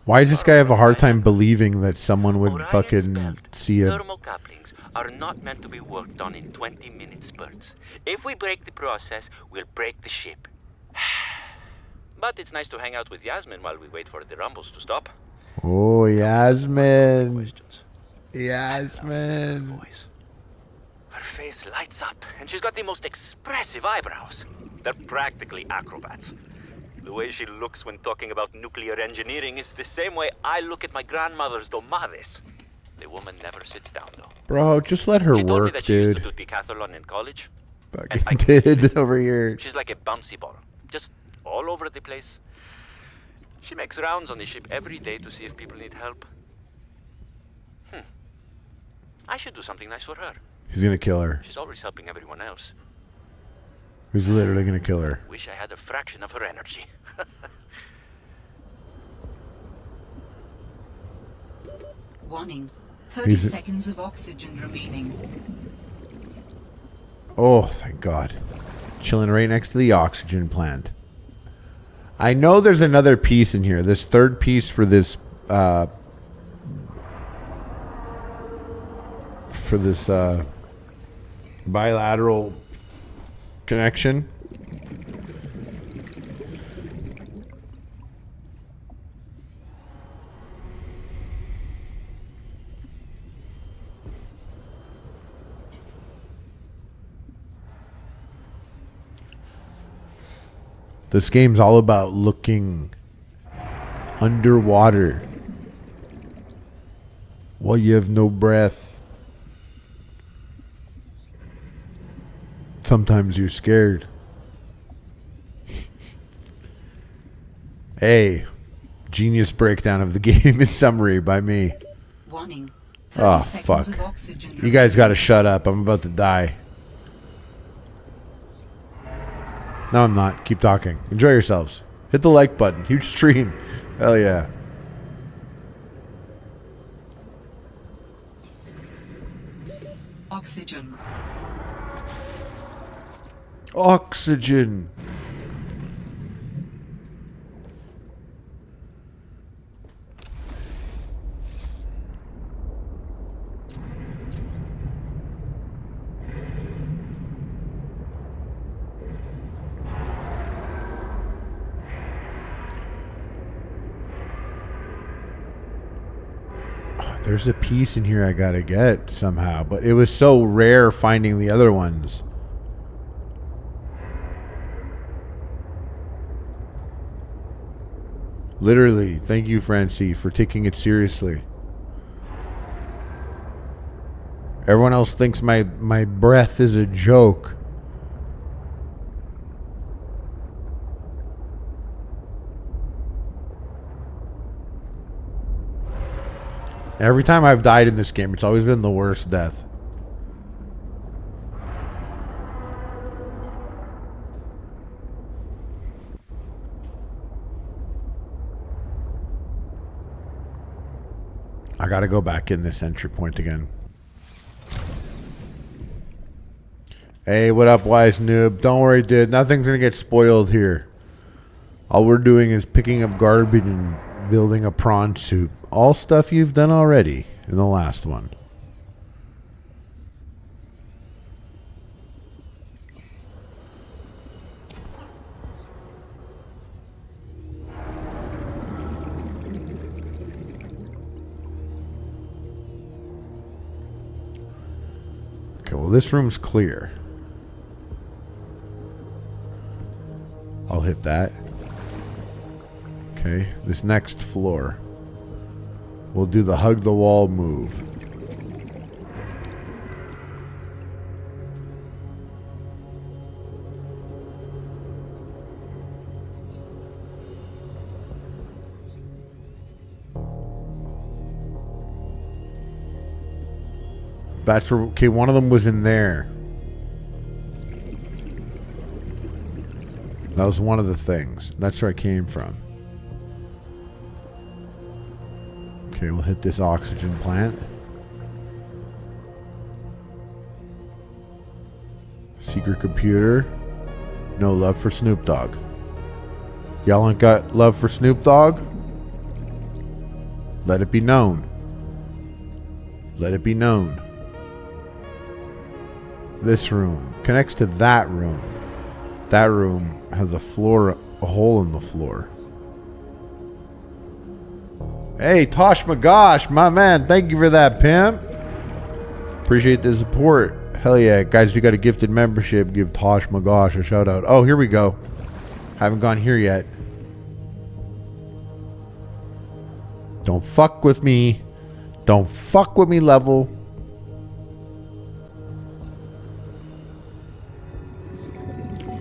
Why does this guy have a hard time believing that someone would Orion's fucking belt see it? Thermocouplings are not meant to be worked on in 20-minute spurts. If we break the process, we'll break the ship. But it's nice to hang out with Yasmin while we wait for the rumbles to stop. Oh, Yasmin. Questions. Yasmin. Voice. Her face lights up, and she's got the most expressive eyebrows. They're practically acrobats. The way she looks when talking about nuclear engineering is the same way I look at my grandmother's domades. The woman never sits down, though. Bro, just let her She told me work, that she used to dude. do decathlon in college. Fucking I did over here. She's like a bouncy ball, just all over the place. She makes rounds on the ship every day to see if people need help. I should do something nice for her. He's gonna kill her. She's always helping everyone else. He's literally gonna kill her. Wish I had a fraction of her energy. Warning. 30 seconds of oxygen remaining. Oh, thank God. Chilling right next to the oxygen plant. I know there's another piece in here. This third piece for this bilateral connection. This game's all about looking underwater while you have no breath. Sometimes you're scared. Hey, genius breakdown of the game in summary by me. Warning. 30 Oh, seconds fuck. of oxygen You guys gotta shut up. I'm about to die. No, I'm not. Keep talking. Enjoy yourselves. Hit the like button. Huge stream. Hell yeah. Oxygen. Oxygen. There's a piece in here I gotta get somehow, but it was so rare finding the other ones. Literally, thank you, Francie, for taking it seriously. Everyone else thinks my breath is a joke. Every time I've died in this game, it's always been the worst death. I gotta go back in this entry point again. Hey, what up, wise noob? Don't worry, dude. Nothing's gonna get spoiled here. All we're doing is picking up garbage and building a prawn soup. All stuff you've done already in the last one. Okay, well, this room's clear. I'll hit that. Okay, this next floor. We'll do the hug the wall move. That's where, okay, one of them was in there. That was one of the things. That's where I came from. Okay, we'll hit this oxygen plant. Secret computer. No love for Snoop Dogg. Y'all ain't got love for Snoop Dogg? Let it be known. Let it be known. This room connects to that room. That room has a hole in the floor. Hey, Tosh Magosh, my man. Thank you for that, pimp. Appreciate the support. Hell yeah. Guys, if you got a gifted membership, give Tosh Magosh a shout out. Oh, here we go. Haven't gone here yet. Don't fuck with me. Don't fuck with me, level.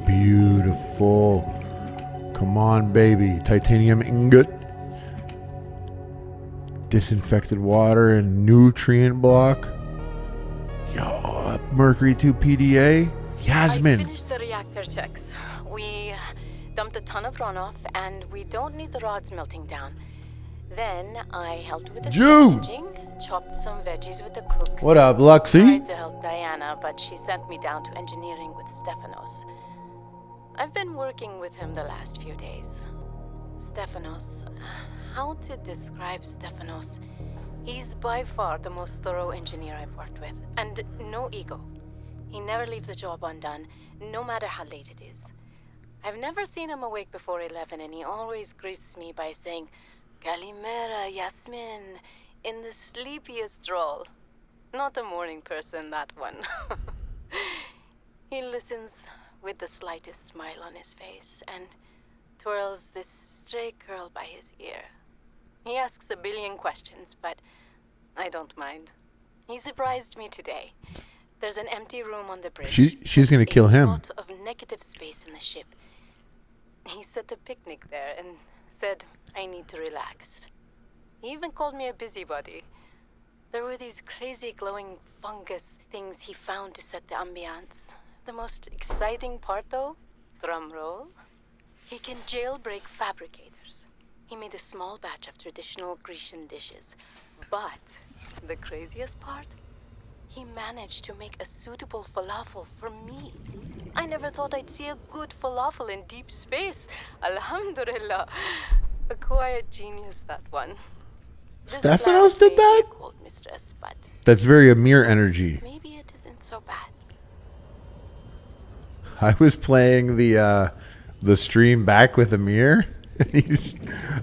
Beautiful. Come on, baby. Titanium ingot. Disinfected water and nutrient block. Yo, Mercury 2 PDA. Yasmin. I finished the reactor checks. We dumped a ton of runoff and we don't need the rods melting down. Then I helped with the scavenging, chopped some veggies with the cooks. What up, Luxie? Tried to help Diana, but she sent me down to engineering with Stefanos. I've been working with him the last few days. Stefanos. How to describe Stefanos? He's by far the most thorough engineer I've worked with, and no ego. He never leaves a job undone, no matter how late it is. I've never seen him awake before 11, and he always greets me by saying, Kalimera, Yasmin, in the sleepiest drawl. Not a morning person, that one. He listens with the slightest smile on his face, and twirls this stray curl by his ear. He asks a billion questions, but I don't mind. He surprised me today. There's an empty room on the bridge. She's gonna kill him. A lot of negative space in the ship. He set a picnic there and said I need to relax. He even called me a busybody. There were these crazy glowing fungus things he found to set the ambiance. The most exciting part, though, drum roll, he can jailbreak fabricators. He made a small batch of traditional Grecian dishes. But the craziest part? He managed to make a suitable falafel for me. I never thought I'd see a good falafel in deep space. Alhamdulillah. A quiet genius, that one. Stefanos did that? Cold mistress, but That's very Amir energy. maybe it isn't so bad. I was playing the stream back with Amir.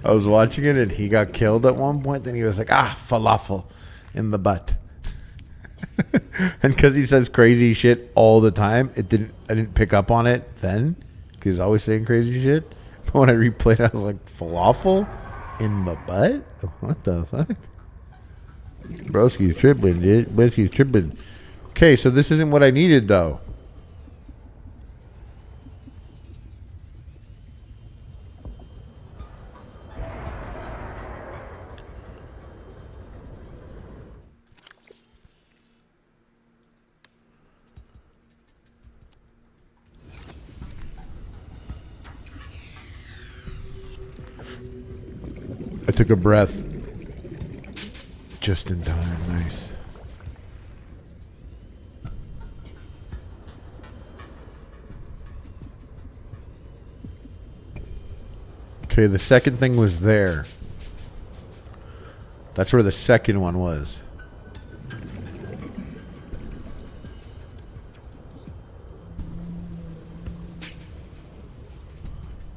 I was watching it and he got killed at one point. Then he was like, falafel in the butt. And because he says crazy shit all the time, I didn't pick up on it then because he's always saying crazy shit. But when I replayed it, I was like, falafel in the butt? What the fuck? Broski's tripping, dude. Broski's tripping. Okay, so this isn't what I needed, though. I took a breath. Just in time. Nice. Okay, the second thing was there. That's where the second one was.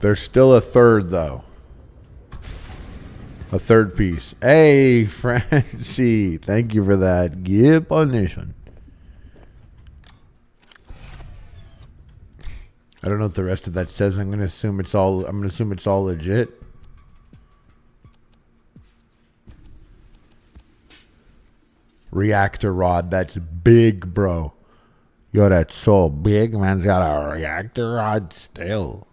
There's still a third, though. A third piece. Hey, Francie. Thank you for that. Give punishment. I don't know what the rest of that says. I'm gonna assume it's all legit. Reactor rod. That's big, bro. Yo, that's so big. Man's got a reactor rod still.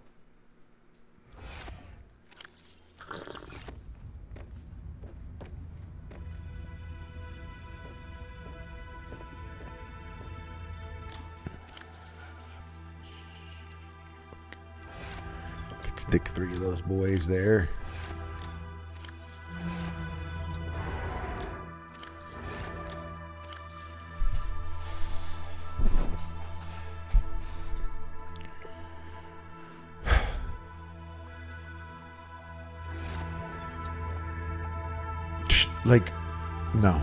Stick 3 of those boys there. Like, no.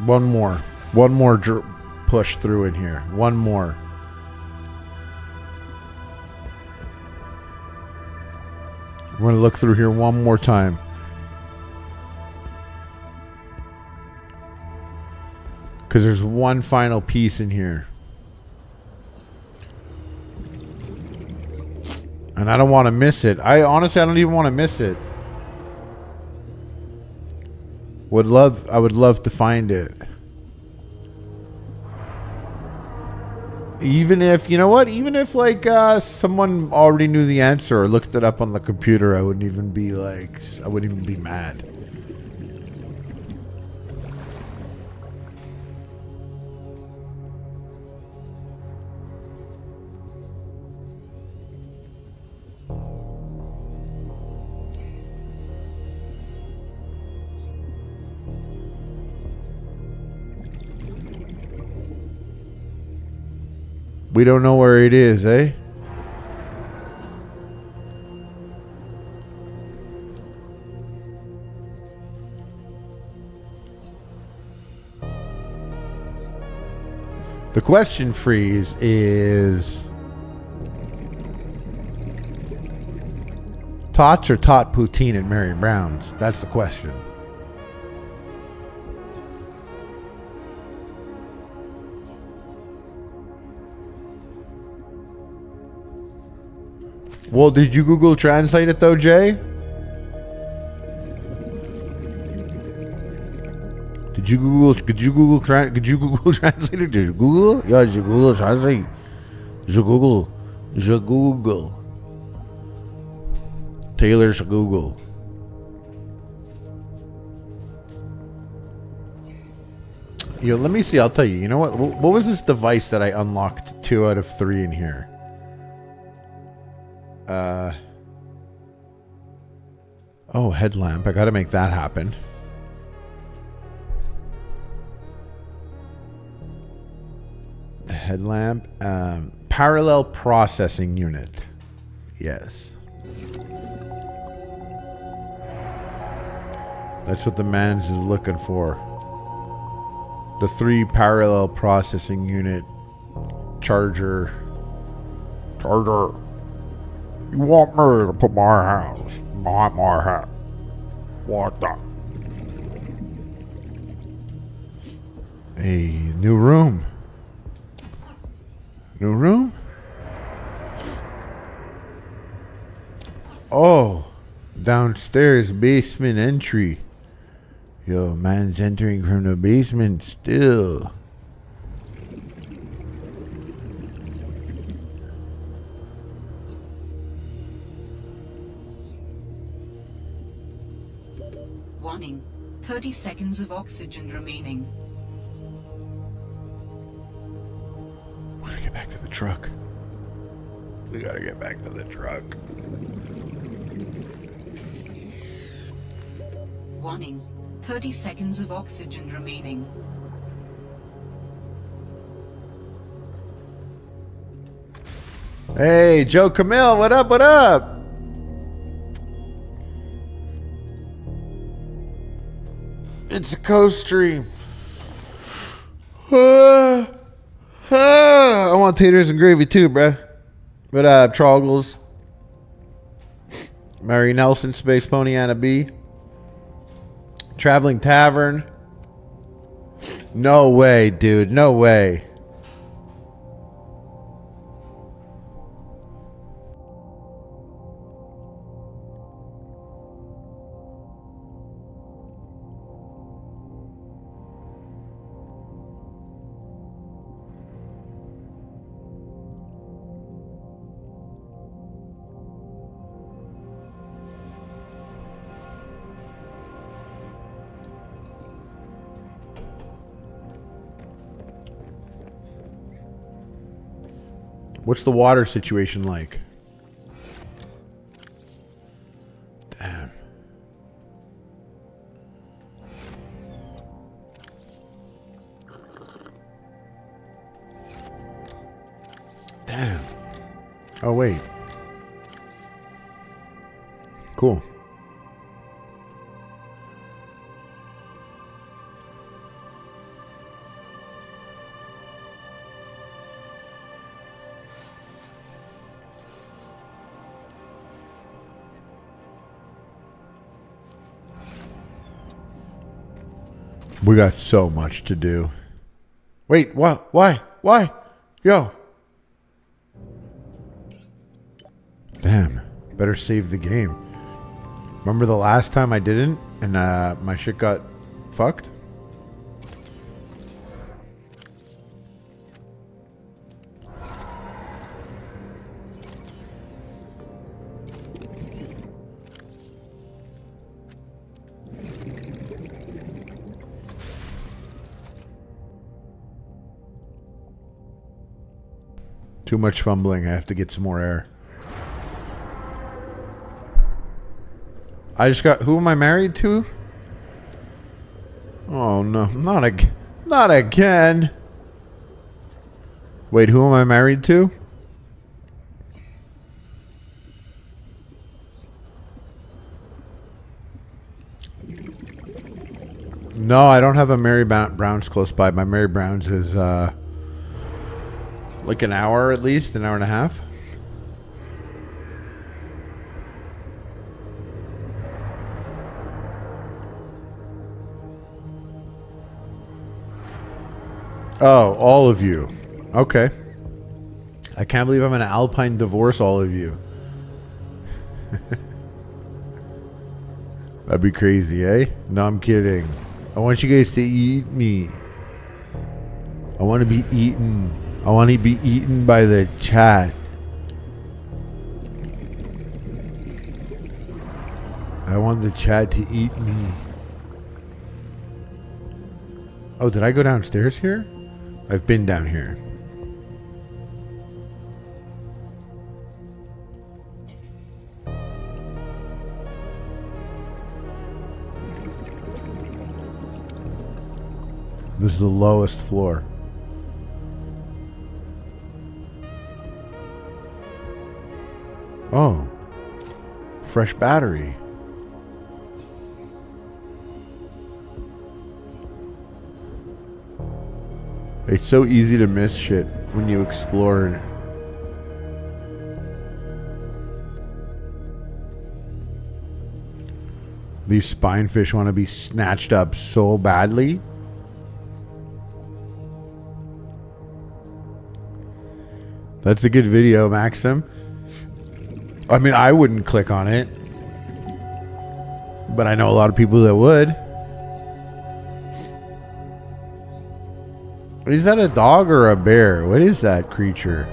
One more push through in here. One more. I'm going to look through here one more time. Because there's one final piece in here. And I don't want to miss it. Honestly, I don't even want to miss it. I would love to find it. Even if, you know what? Even if like someone already knew the answer or looked it up on the computer, I wouldn't even be mad. We don't know where it is, eh? The question freeze is Tots or Tot Poutine and Mary Brown's? That's the question. Well, did you Google Translate it though, Jay? Did you Google Translate it? Did you Google? Yeah, did you Google Translate? Did you Google? Taylor's Google. Yo, let me see. I'll tell you. You know what? What was this device that I unlocked 2 out of 3 in here? Oh, headlamp. I gotta make that happen. Headlamp. Parallel processing unit. Yes. That's what the man's is looking for. The 3 parallel processing unit charger. You want me to put my house behind my hat? What the? Hey, new room. New room? Oh, downstairs basement entry. Yo, man's entering from the basement still. Warning. 30 seconds of oxygen remaining. We gotta get back to the truck. We gotta get back to the truck. Warning. 30 seconds of oxygen remaining. Hey, Joe Camille, what up, what up? It's a coast stream. I want taters and gravy too, bruh. What up, Troggles? Mary Nelson, Space Pony, Anna B. Traveling Tavern. No way, dude. No way. What's the water situation like? Damn. Damn. Oh, wait. Cool. We got so much to do. Wait, what? Why? Why? Yo. Damn. Better save the game. Remember the last time I didn't and my shit got fucked? Too much fumbling. I have to get some more air. I just got... Who am I married to? Oh, no. Not again. Not again. Wait, who am I married to? No, I don't have a Mary Brown's close by. My Mary Brown's is... like an hour at least, an hour and a half. Oh, all of you. Okay. I can't believe I'm in an Alpine divorce, all of you. That'd be crazy, eh? No, I'm kidding. I want you guys to eat me. I want to be eaten. I want to be eaten by the chat. I want the chat to eat me. Oh, did I go downstairs here? I've been down here. This is the lowest floor. Oh, fresh battery. It's so easy to miss shit when you explore. These spinefish want to be snatched up so badly. That's a good video, Maxim. I mean, I wouldn't click on it, but I know a lot of people that would. Is that a dog or a bear? What is that creature?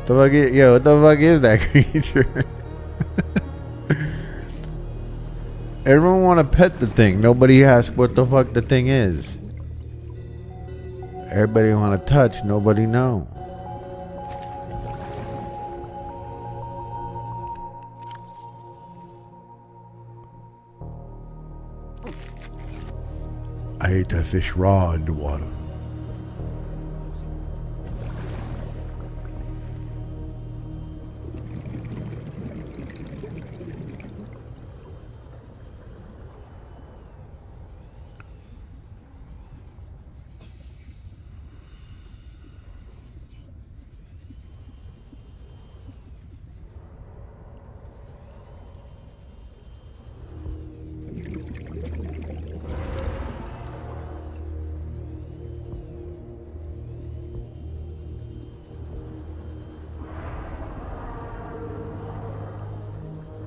What the fuck is that creature? Everyone want to pet the thing. Nobody asks what the fuck the thing is. Everybody want to touch. Nobody know. I ate that fish raw in the water.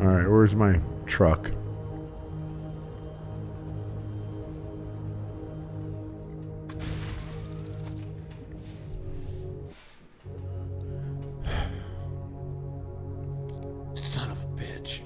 Alright, where's my truck? Son of a bitch.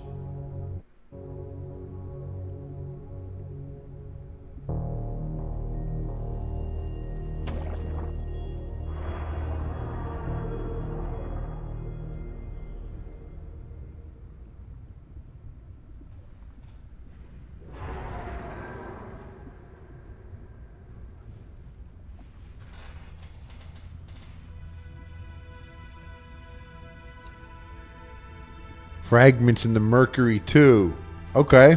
Fragments in the mercury too. Okay.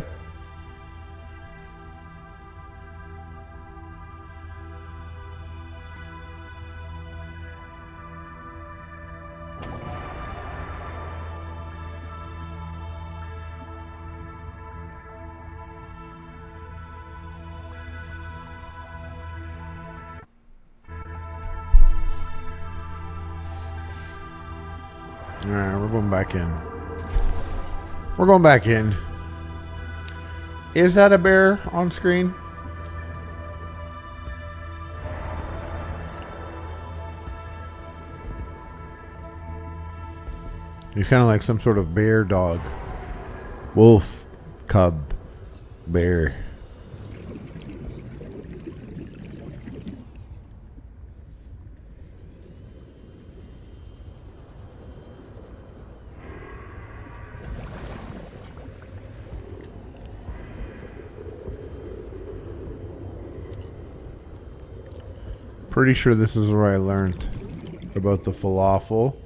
Alright, we're going back in. We're going back in. Is that a bear on screen? He's kind of like some sort of bear dog. Wolf, cub, bear. Pretty sure this is where I learned about the falafel.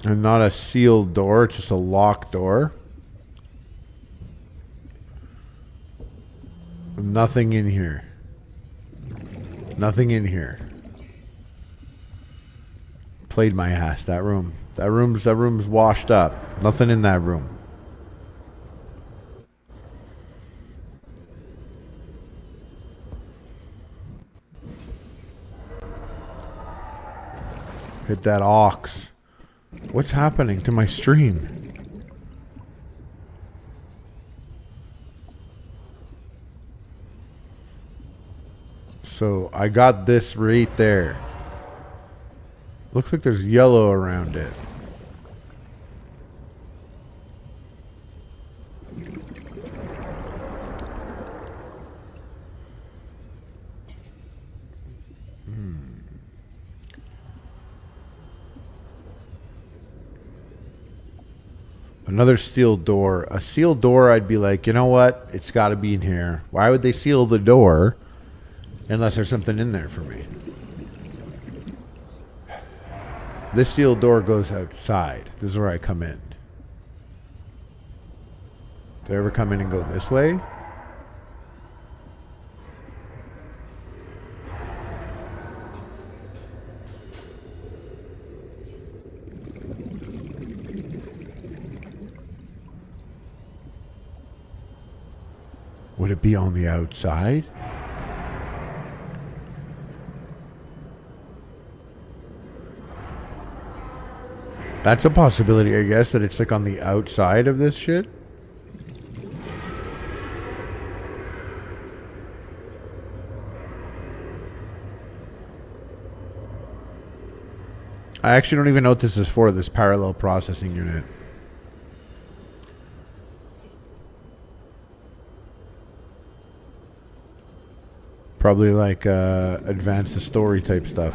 And not a sealed door, it's just a locked door. Nothing in here. Nothing in here. Played my ass, that room. That room's washed up. Nothing in that room. Hit that ox. What's happening to my stream? So I got this right there. Looks like there's yellow around it. Another sealed door. A sealed door, I'd be like, you know what? It's got to be in here. Why would they seal the door unless there's something in there for me? This sealed door goes outside. This is where I come in. Did I ever come in and go this way? Would it be on the outside? That's a possibility, I guess, that it's like on the outside of this shit. I actually don't even know what this is for, this parallel processing unit. Probably like advance the story type stuff.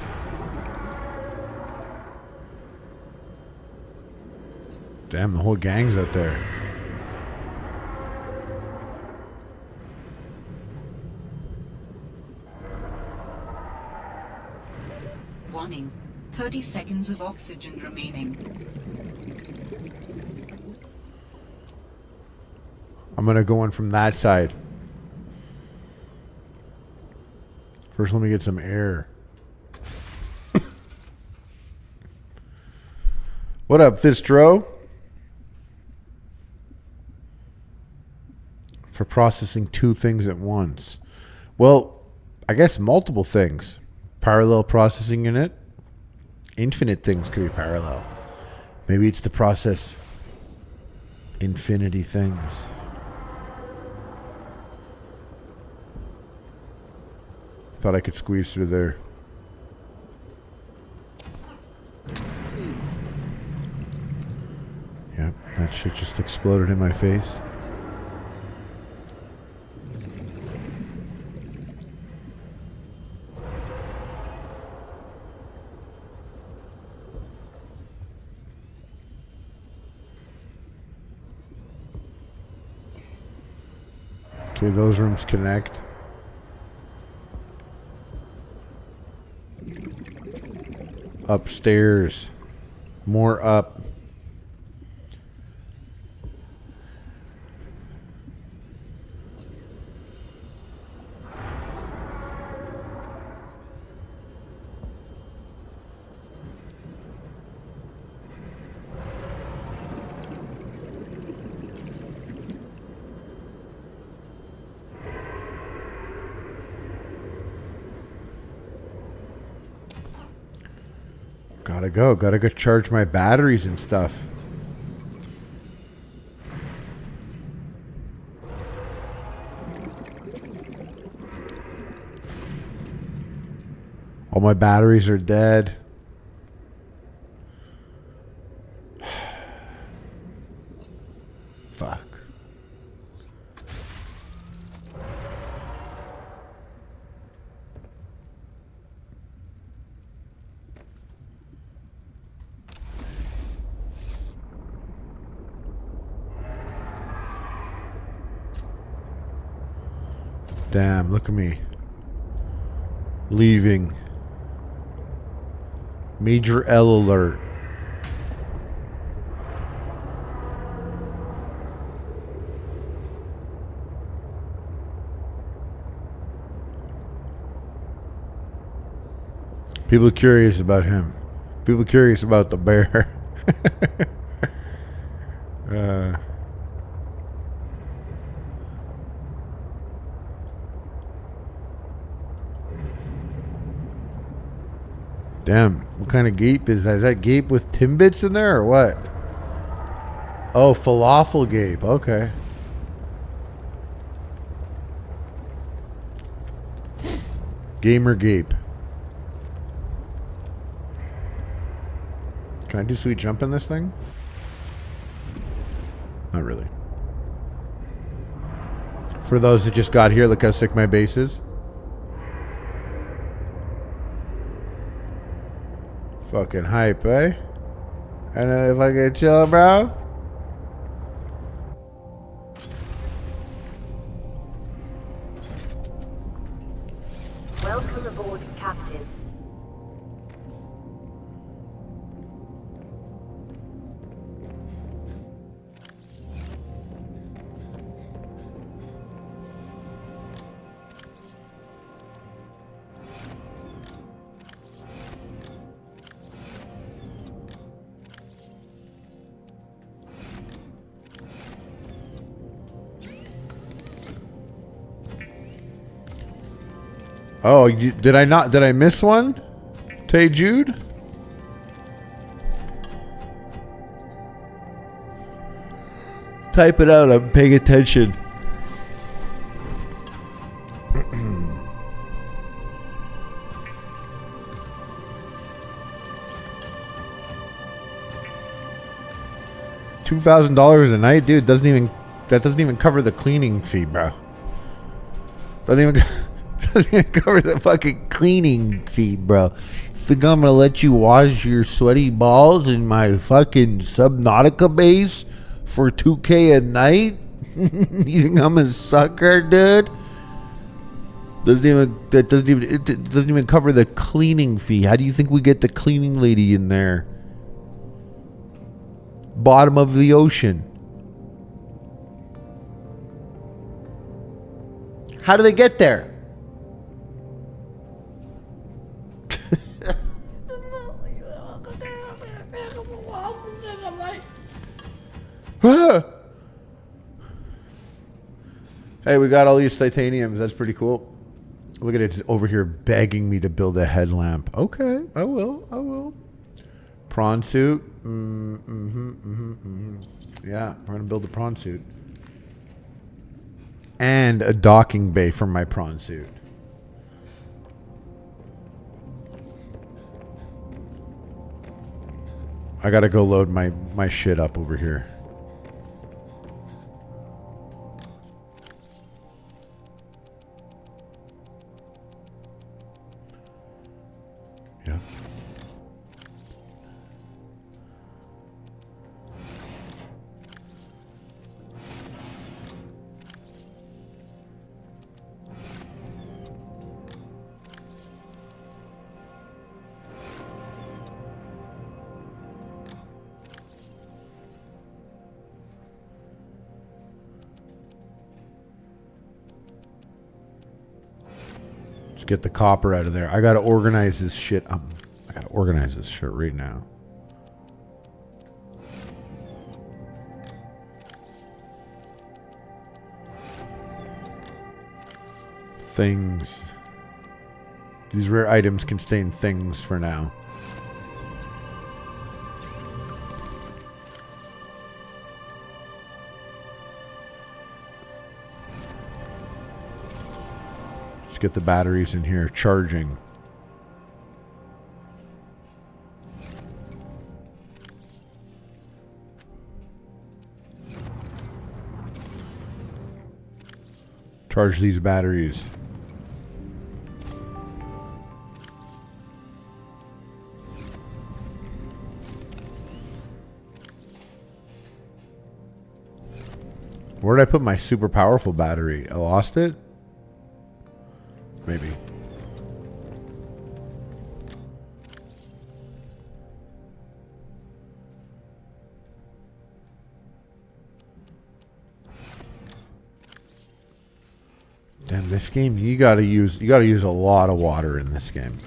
Damn, the whole gang's out there. Warning. 30 seconds of oxygen remaining. I'm gonna go in from that side. First, let me get some air. What up, Thistro? For processing two things at once. Well, I guess multiple things. Parallel processing unit. Infinite things could be parallel. Maybe it's to process infinity things. Thought I could squeeze through there. Yep, that shit just exploded in my face. Okay, those rooms connect. Upstairs. More up. Gotta go charge my batteries and stuff. All my batteries are dead. Fuck. Damn, look at me. Leaving. Major L alert. People curious about him. People curious about the bear. Damn, what kind of gape is that? Is that gape with Timbits in there or what? Oh, falafel gape. Okay. Gamer gape. Can I do sweet jump in this thing? Not really. For those that just got here, look how sick my base is. Fucking hype, eh? And if I get chill, bro. Welcome aboard, Captain. Oh, did I not? Did I miss one? Tay Jude? Type it out. I'm paying attention. $2,000 a night, dude. That doesn't even cover the cleaning fee, bro. Doesn't even cover the fucking cleaning fee, bro. Think I'm gonna let you wash your sweaty balls in my fucking Subnautica base for $2K a night? You think I'm a sucker, dude? It doesn't even cover the cleaning fee. How do you think we get the cleaning lady in there? Bottom of the ocean. How do they get there? Hey, we got all these titaniums. That's pretty cool. Look at it, just over here begging me to build a headlamp. Okay, I will. Prawn suit. Yeah, we're gonna build a prawn suit. And a docking bay for my prawn suit. I gotta go load my shit up over here. Yeah. Let's get the copper out of there. I gotta organize this shit. I gotta organize this shit right now. Things. These rare items contain things for now. Get the batteries in here charging. Charge these batteries. Where did I put my super powerful battery? I lost it? Maybe. Damn, this game you gotta use a lot of water in this game.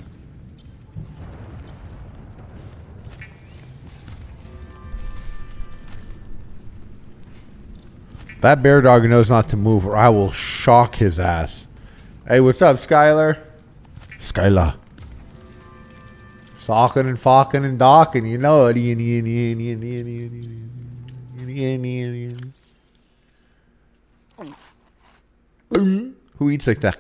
That bear dog knows not to move or I will shock his ass. Hey, what's up, Skylar? Skylar. Socking and focking and docking, you know it. Who eats like that?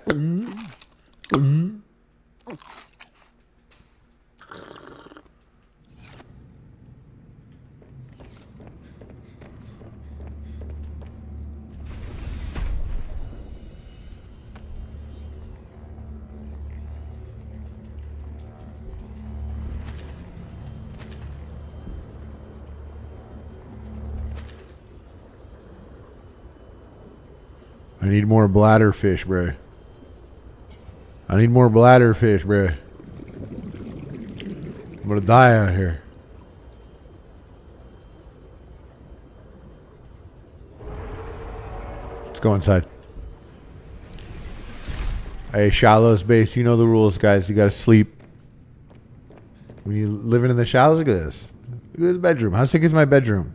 I need more bladder fish, bro. I need more bladder fish, bro. I'm gonna die out here. Let's go inside. Hey, Shallows base, you know the rules, guys. You gotta sleep. When you living in the shallows, look at this. Look at this bedroom. How sick is my bedroom?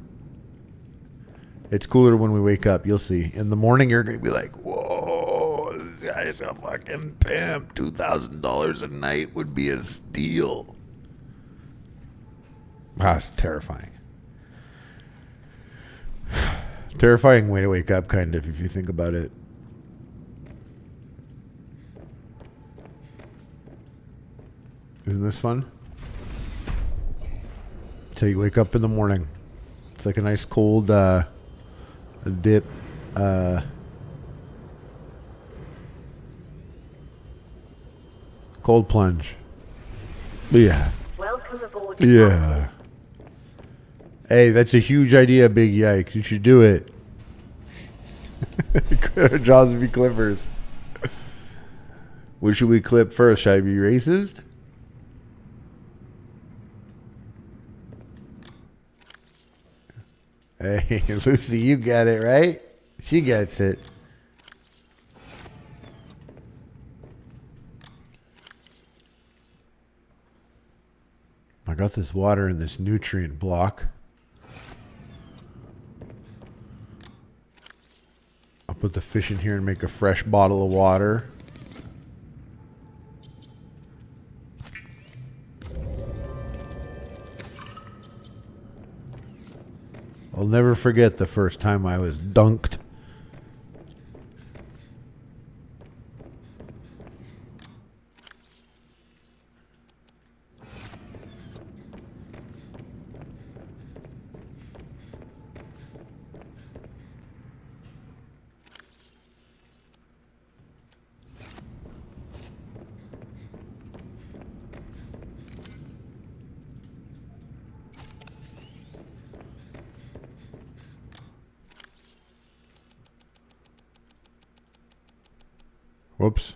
It's cooler when we wake up. You'll see. In the morning, you're going to be like, whoa, this guy's a fucking pimp. $2,000 a night would be a steal. Wow, it's terrifying. Terrifying way to wake up, kind of, if you think about it. Isn't this fun? So you wake up in the morning. It's like a nice cold dip. Cold plunge. Yeah. Welcome aboard. Yeah. Hey, that's a huge idea, Big Yikes. You should do it. Our jobs would be clippers. What should we clip first? Should I be racist? Hey, Lucy, you got it, right? She gets it. I got this water in this nutrient block. I'll put the fish in here and make a fresh bottle of water. I'll never forget the first time I was dunked. Whoops.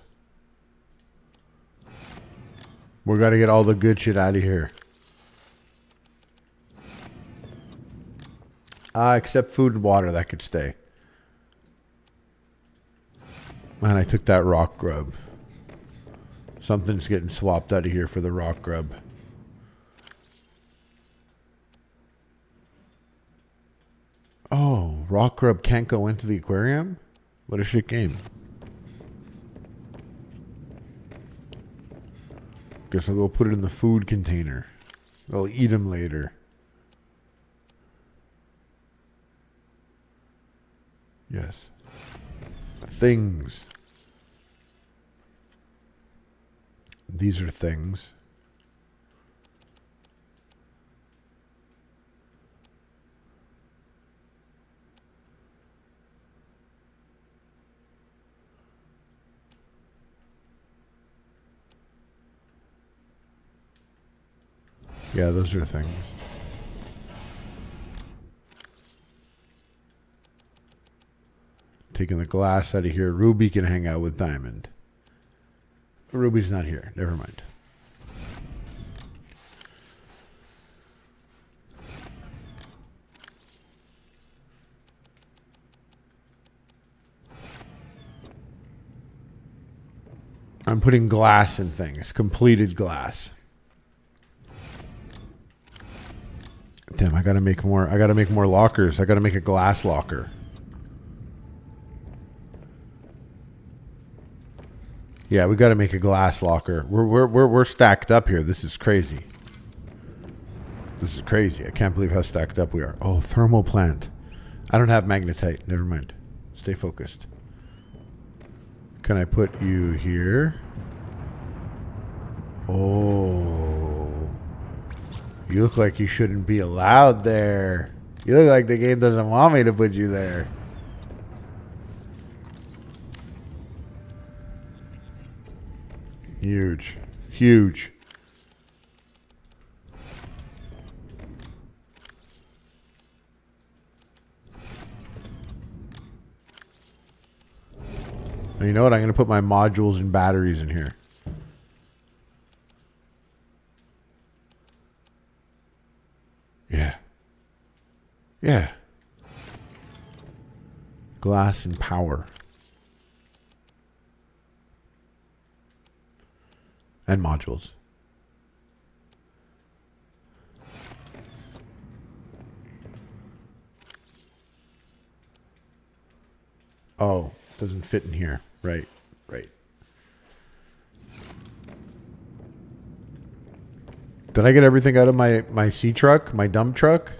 We got to get all the good shit out of here. Except food and water, that could stay. Man, I took that rock grub. Something's getting swapped out of here for the rock grub. Oh, rock grub can't go into the aquarium? What a shit game. Guess I'll go put it in the food container. I'll eat them later. Yes. Things. These are things. Yeah, those are things. Taking the glass out of here. Ruby can hang out with Diamond. But Ruby's not here. Never mind. I'm putting glass in things. Completed glass. Damn, I gotta make more. I gotta make more lockers. I gotta make a glass locker. Yeah, we gotta make a glass locker. We're stacked up here. This is crazy. This is crazy. I can't believe how stacked up we are. Oh, thermal plant. I don't have magnetite. Never mind. Stay focused. Can I put you here? Oh. You look like you shouldn't be allowed there. You look like the game doesn't want me to put you there. Huge. Huge. And you know what? I'm going to put my modules and batteries in here. Yeah. Yeah. Glass and power. And modules. Oh, doesn't fit in here. Right, right. Did I get everything out of my sea truck, my dump truck?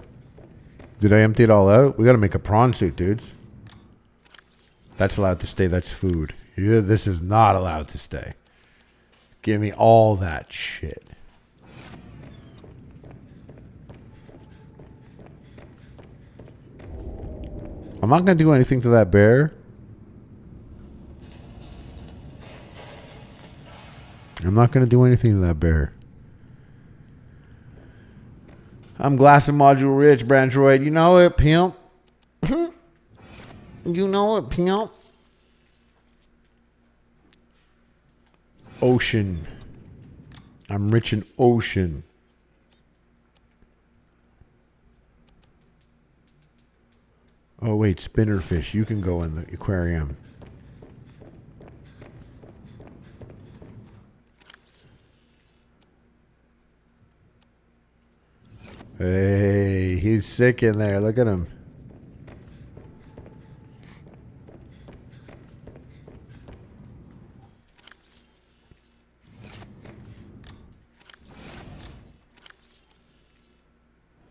Did I empty it all out? We got to make a prawn suit, dudes. That's allowed to stay. That's food. Yeah, this is not allowed to stay. Give me all that shit. I'm not going to do anything to that bear. I'm not going to do anything to that bear. I'm glass and module rich, Brandroid. You know it, pimp. You know it, pimp. Ocean. I'm rich in ocean. Oh, wait, spinnerfish. You can go in the aquarium. Hey, he's sick in there. Look at him.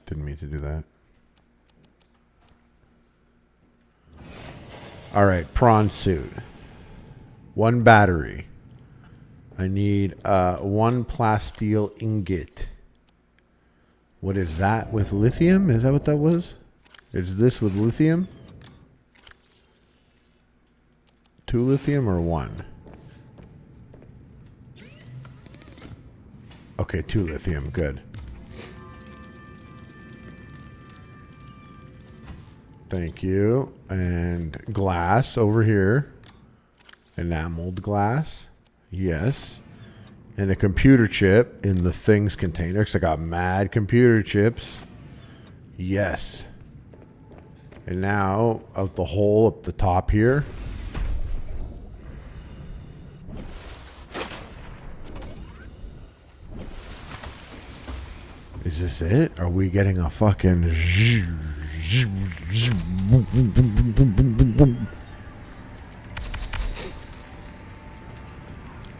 Didn't mean to do that. All right, prawn suit. 1 battery. I need 1 plasteel ingot. What is that with lithium? Is that what that was? Is this with lithium? 2 lithium or 1? Okay, 2 lithium. Good. Thank you. And glass over here. Enameled glass. Yes. And a computer chip in the things container. Because I got mad computer chips. Yes. And now, out the hole up the top here. Is this it? Are we getting a fucking...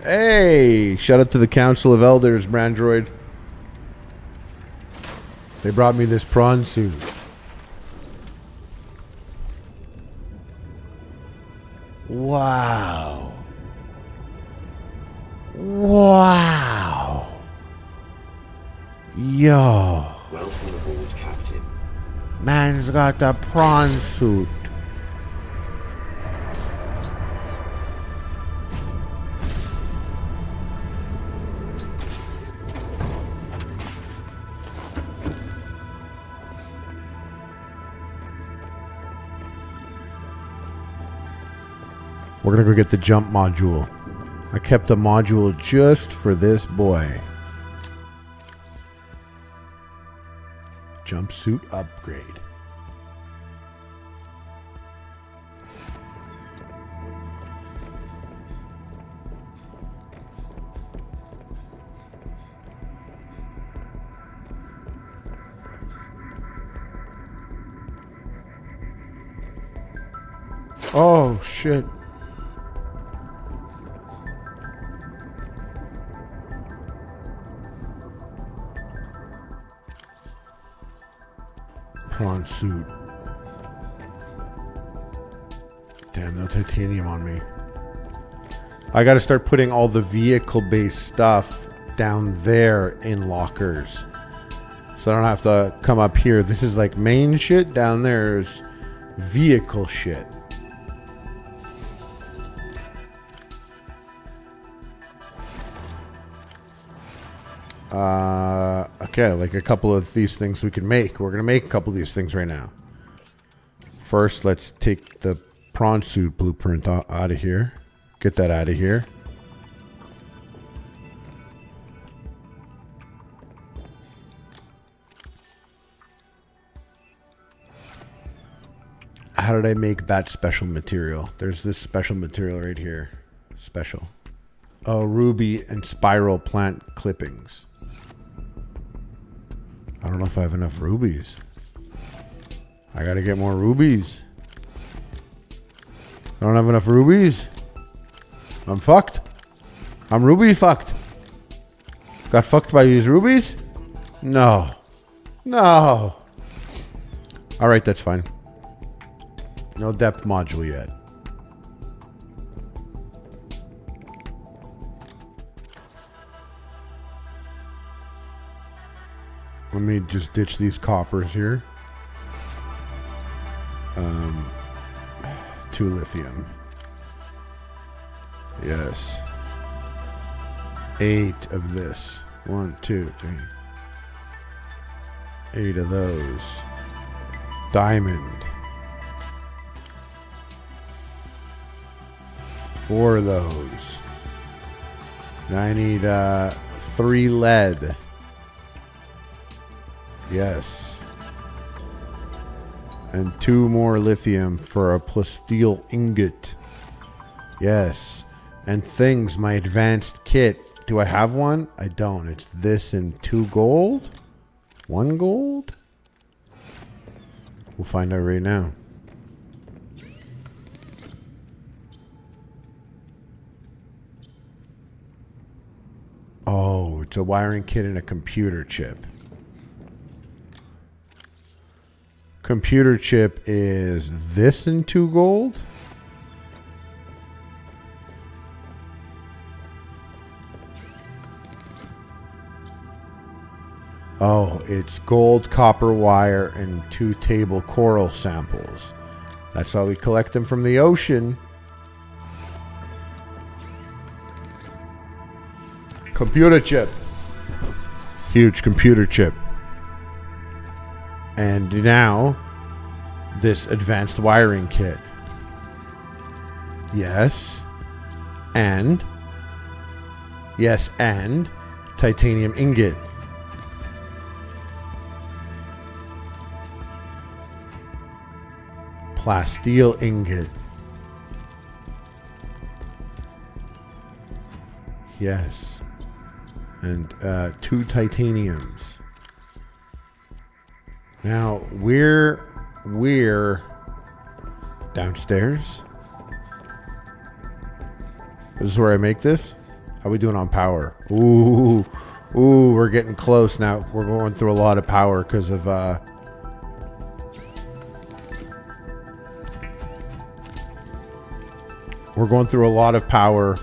Hey, shout out to the Council of Elders, Brandroid. They brought me this prawn suit. Wow. Wow. Yo. Welcome aboard, Captain. Man's got the prawn suit. We're gonna go get the jump module. I kept a module just for this boy. Jumpsuit upgrade. Oh shit. Prawn suit. Damn, no titanium on me. I gotta start putting all the vehicle-based stuff down there in lockers. So I don't have to come up here. This is like main shit. Down there's vehicle shit. Okay, like a couple of these things we can make. We're gonna make a couple of these things right now. First, let's take the prawn suit blueprint out of here. Get that out of here. How did I make that special material? There's this special material right here. Special. Oh, ruby and spiral plant clippings. I don't know if I have enough rubies. I gotta get more rubies. I don't have enough rubies. I'm fucked. I'm ruby fucked. Got fucked by these rubies? No. No. All right, that's fine. No depth module yet. Let me just ditch these coppers here. 2 lithium. Yes. 8 of this. 1, 2, 3. 8 of those. Diamond. 4 of those. Now I need 3 lead. Yes. And 2 more lithium for a plasteel ingot. Yes. And things, my advanced kit. Do I have one? I don't. It's this and 2 gold? 1 gold? We'll find out right now. Oh, it's a wiring kit and a computer chip. Computer chip is this and 2 gold? Oh, it's gold, copper wire, and 2 table coral samples. That's how we collect them from the ocean. Computer chip. Huge computer chip. And now, this advanced wiring kit. Yes. And. Yes, and titanium ingot. Plasteel ingot. Yes. And 2 titaniums. Now, we're downstairs. This is where I make this. How we doing on power? Ooh, we're getting close now. We're going through a lot of power because of we're going through a lot of power.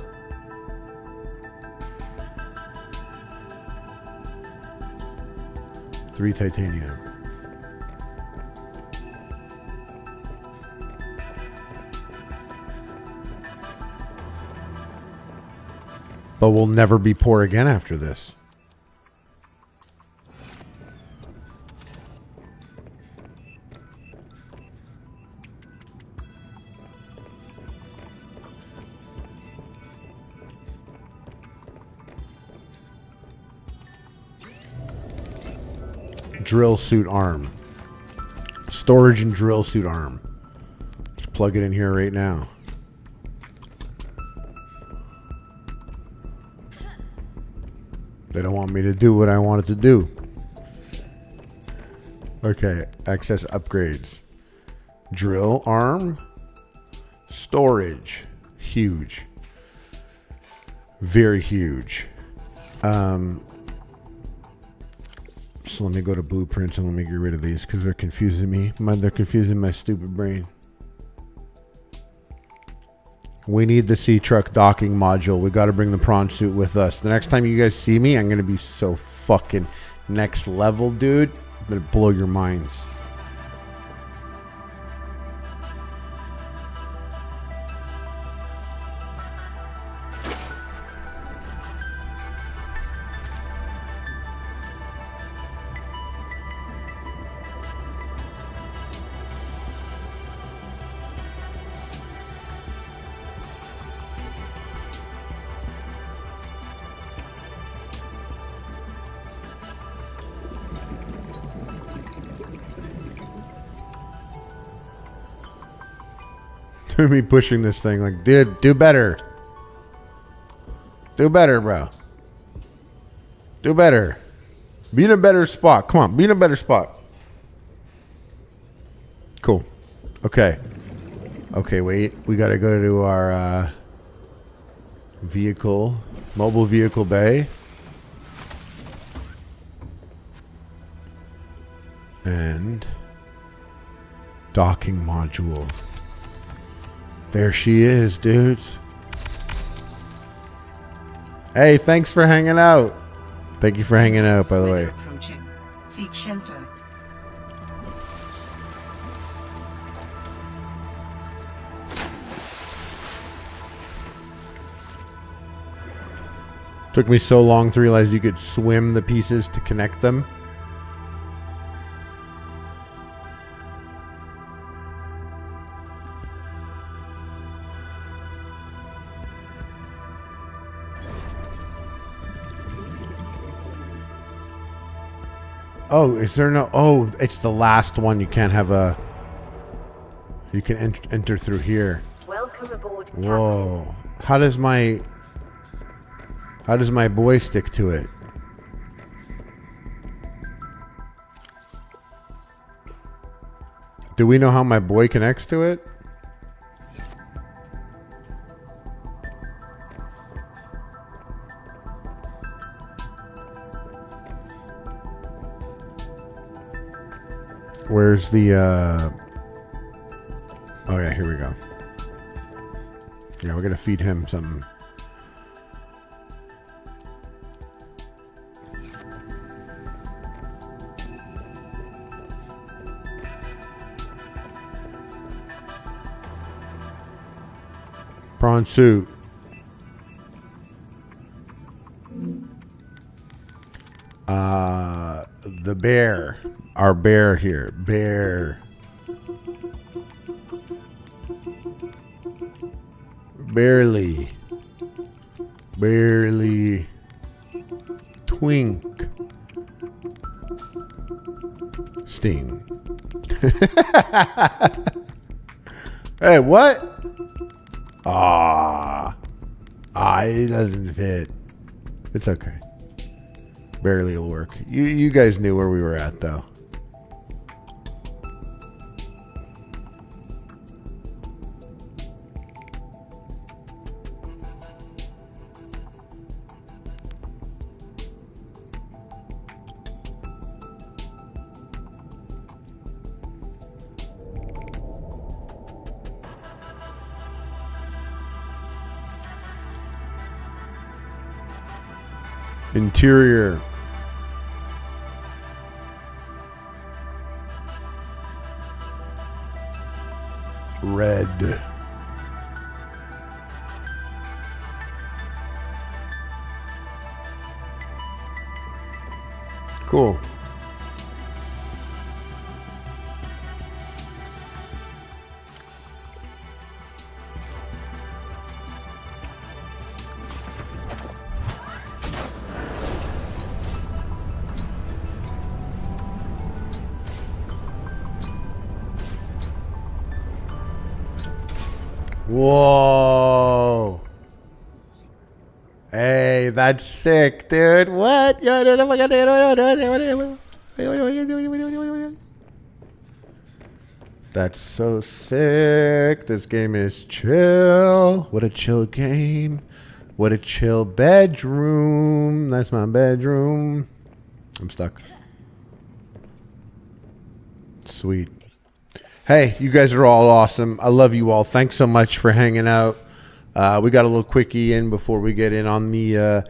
Three titanium. But we'll never be poor again after this. Drill suit arm. Storage and drill suit arm. Let's plug it in here right now. They don't want me to do what I wanted to do. Okay, access upgrades. Drill arm. Storage. Huge. Very huge. So let me go to blueprints and let me get rid of these because they're confusing me. They're confusing my stupid brain. We need the sea truck docking module. We got to bring the prawn suit with us. The next time you guys see me, I'm going to be so fucking next level, dude. I'm going to blow your minds. Me pushing this thing like, dude, do better. Do better, bro. Do better. Be in a better spot. Come on, be in a better spot. Cool. Okay. Okay, wait. We got to go to our vehicle, mobile vehicle bay. And Docking module. There she is, dudes. Hey, thanks for hanging out. Thank you for hanging out, by the way. Approaching. Seek shelter. Took me so long to realize you could swim the pieces to connect them. Oh, is there no... Oh, it's the last one. You can't have a... You can enter through here. Welcome aboard, Captain. Whoa. How does my boy stick to it? Do we know how my boy connects to it? Where's the oh yeah, here we go. Yeah, we're gonna feed him something. Prawn soup. The bear. Our bear here. Bear. Barely. Barely. Twink. Sting. Hey, what? It doesn't fit. It's okay. Barely will work. You guys knew where we were at, though. Interior. Red. Cool. Whoa. Hey, that's sick, dude. What? That's so sick. This game is chill. What a chill game. What a chill bedroom. That's my bedroom. I'm stuck. Sweet. Hey, you guys are all awesome. I love you all. Thanks so much for hanging out. We got a little quickie in before we get in on the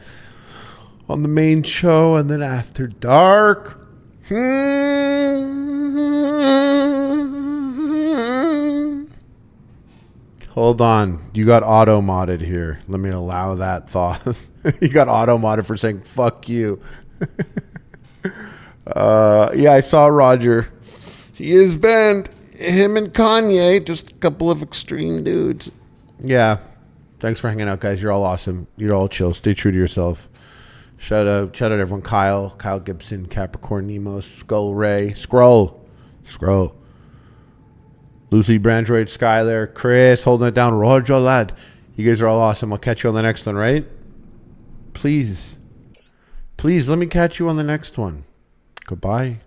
main show, and then after dark. Hold on. You got auto modded here. Let me allow that thought. You got auto modded for saying fuck you. Yeah, I saw Roger. He is banned. Him and Kanye, just a couple of extreme dudes. Yeah. Thanks for hanging out, guys. You're all awesome. You're all chill. Stay true to yourself. Shout out everyone. Kyle Gibson, Capricorn Nemo, Skull Ray, Scroll, Lucy Brandroid, Skylar, Chris, holding it down, Roger lad. You guys are all awesome. I'll catch you on the next one, right? Please let me catch you on the next one. Goodbye.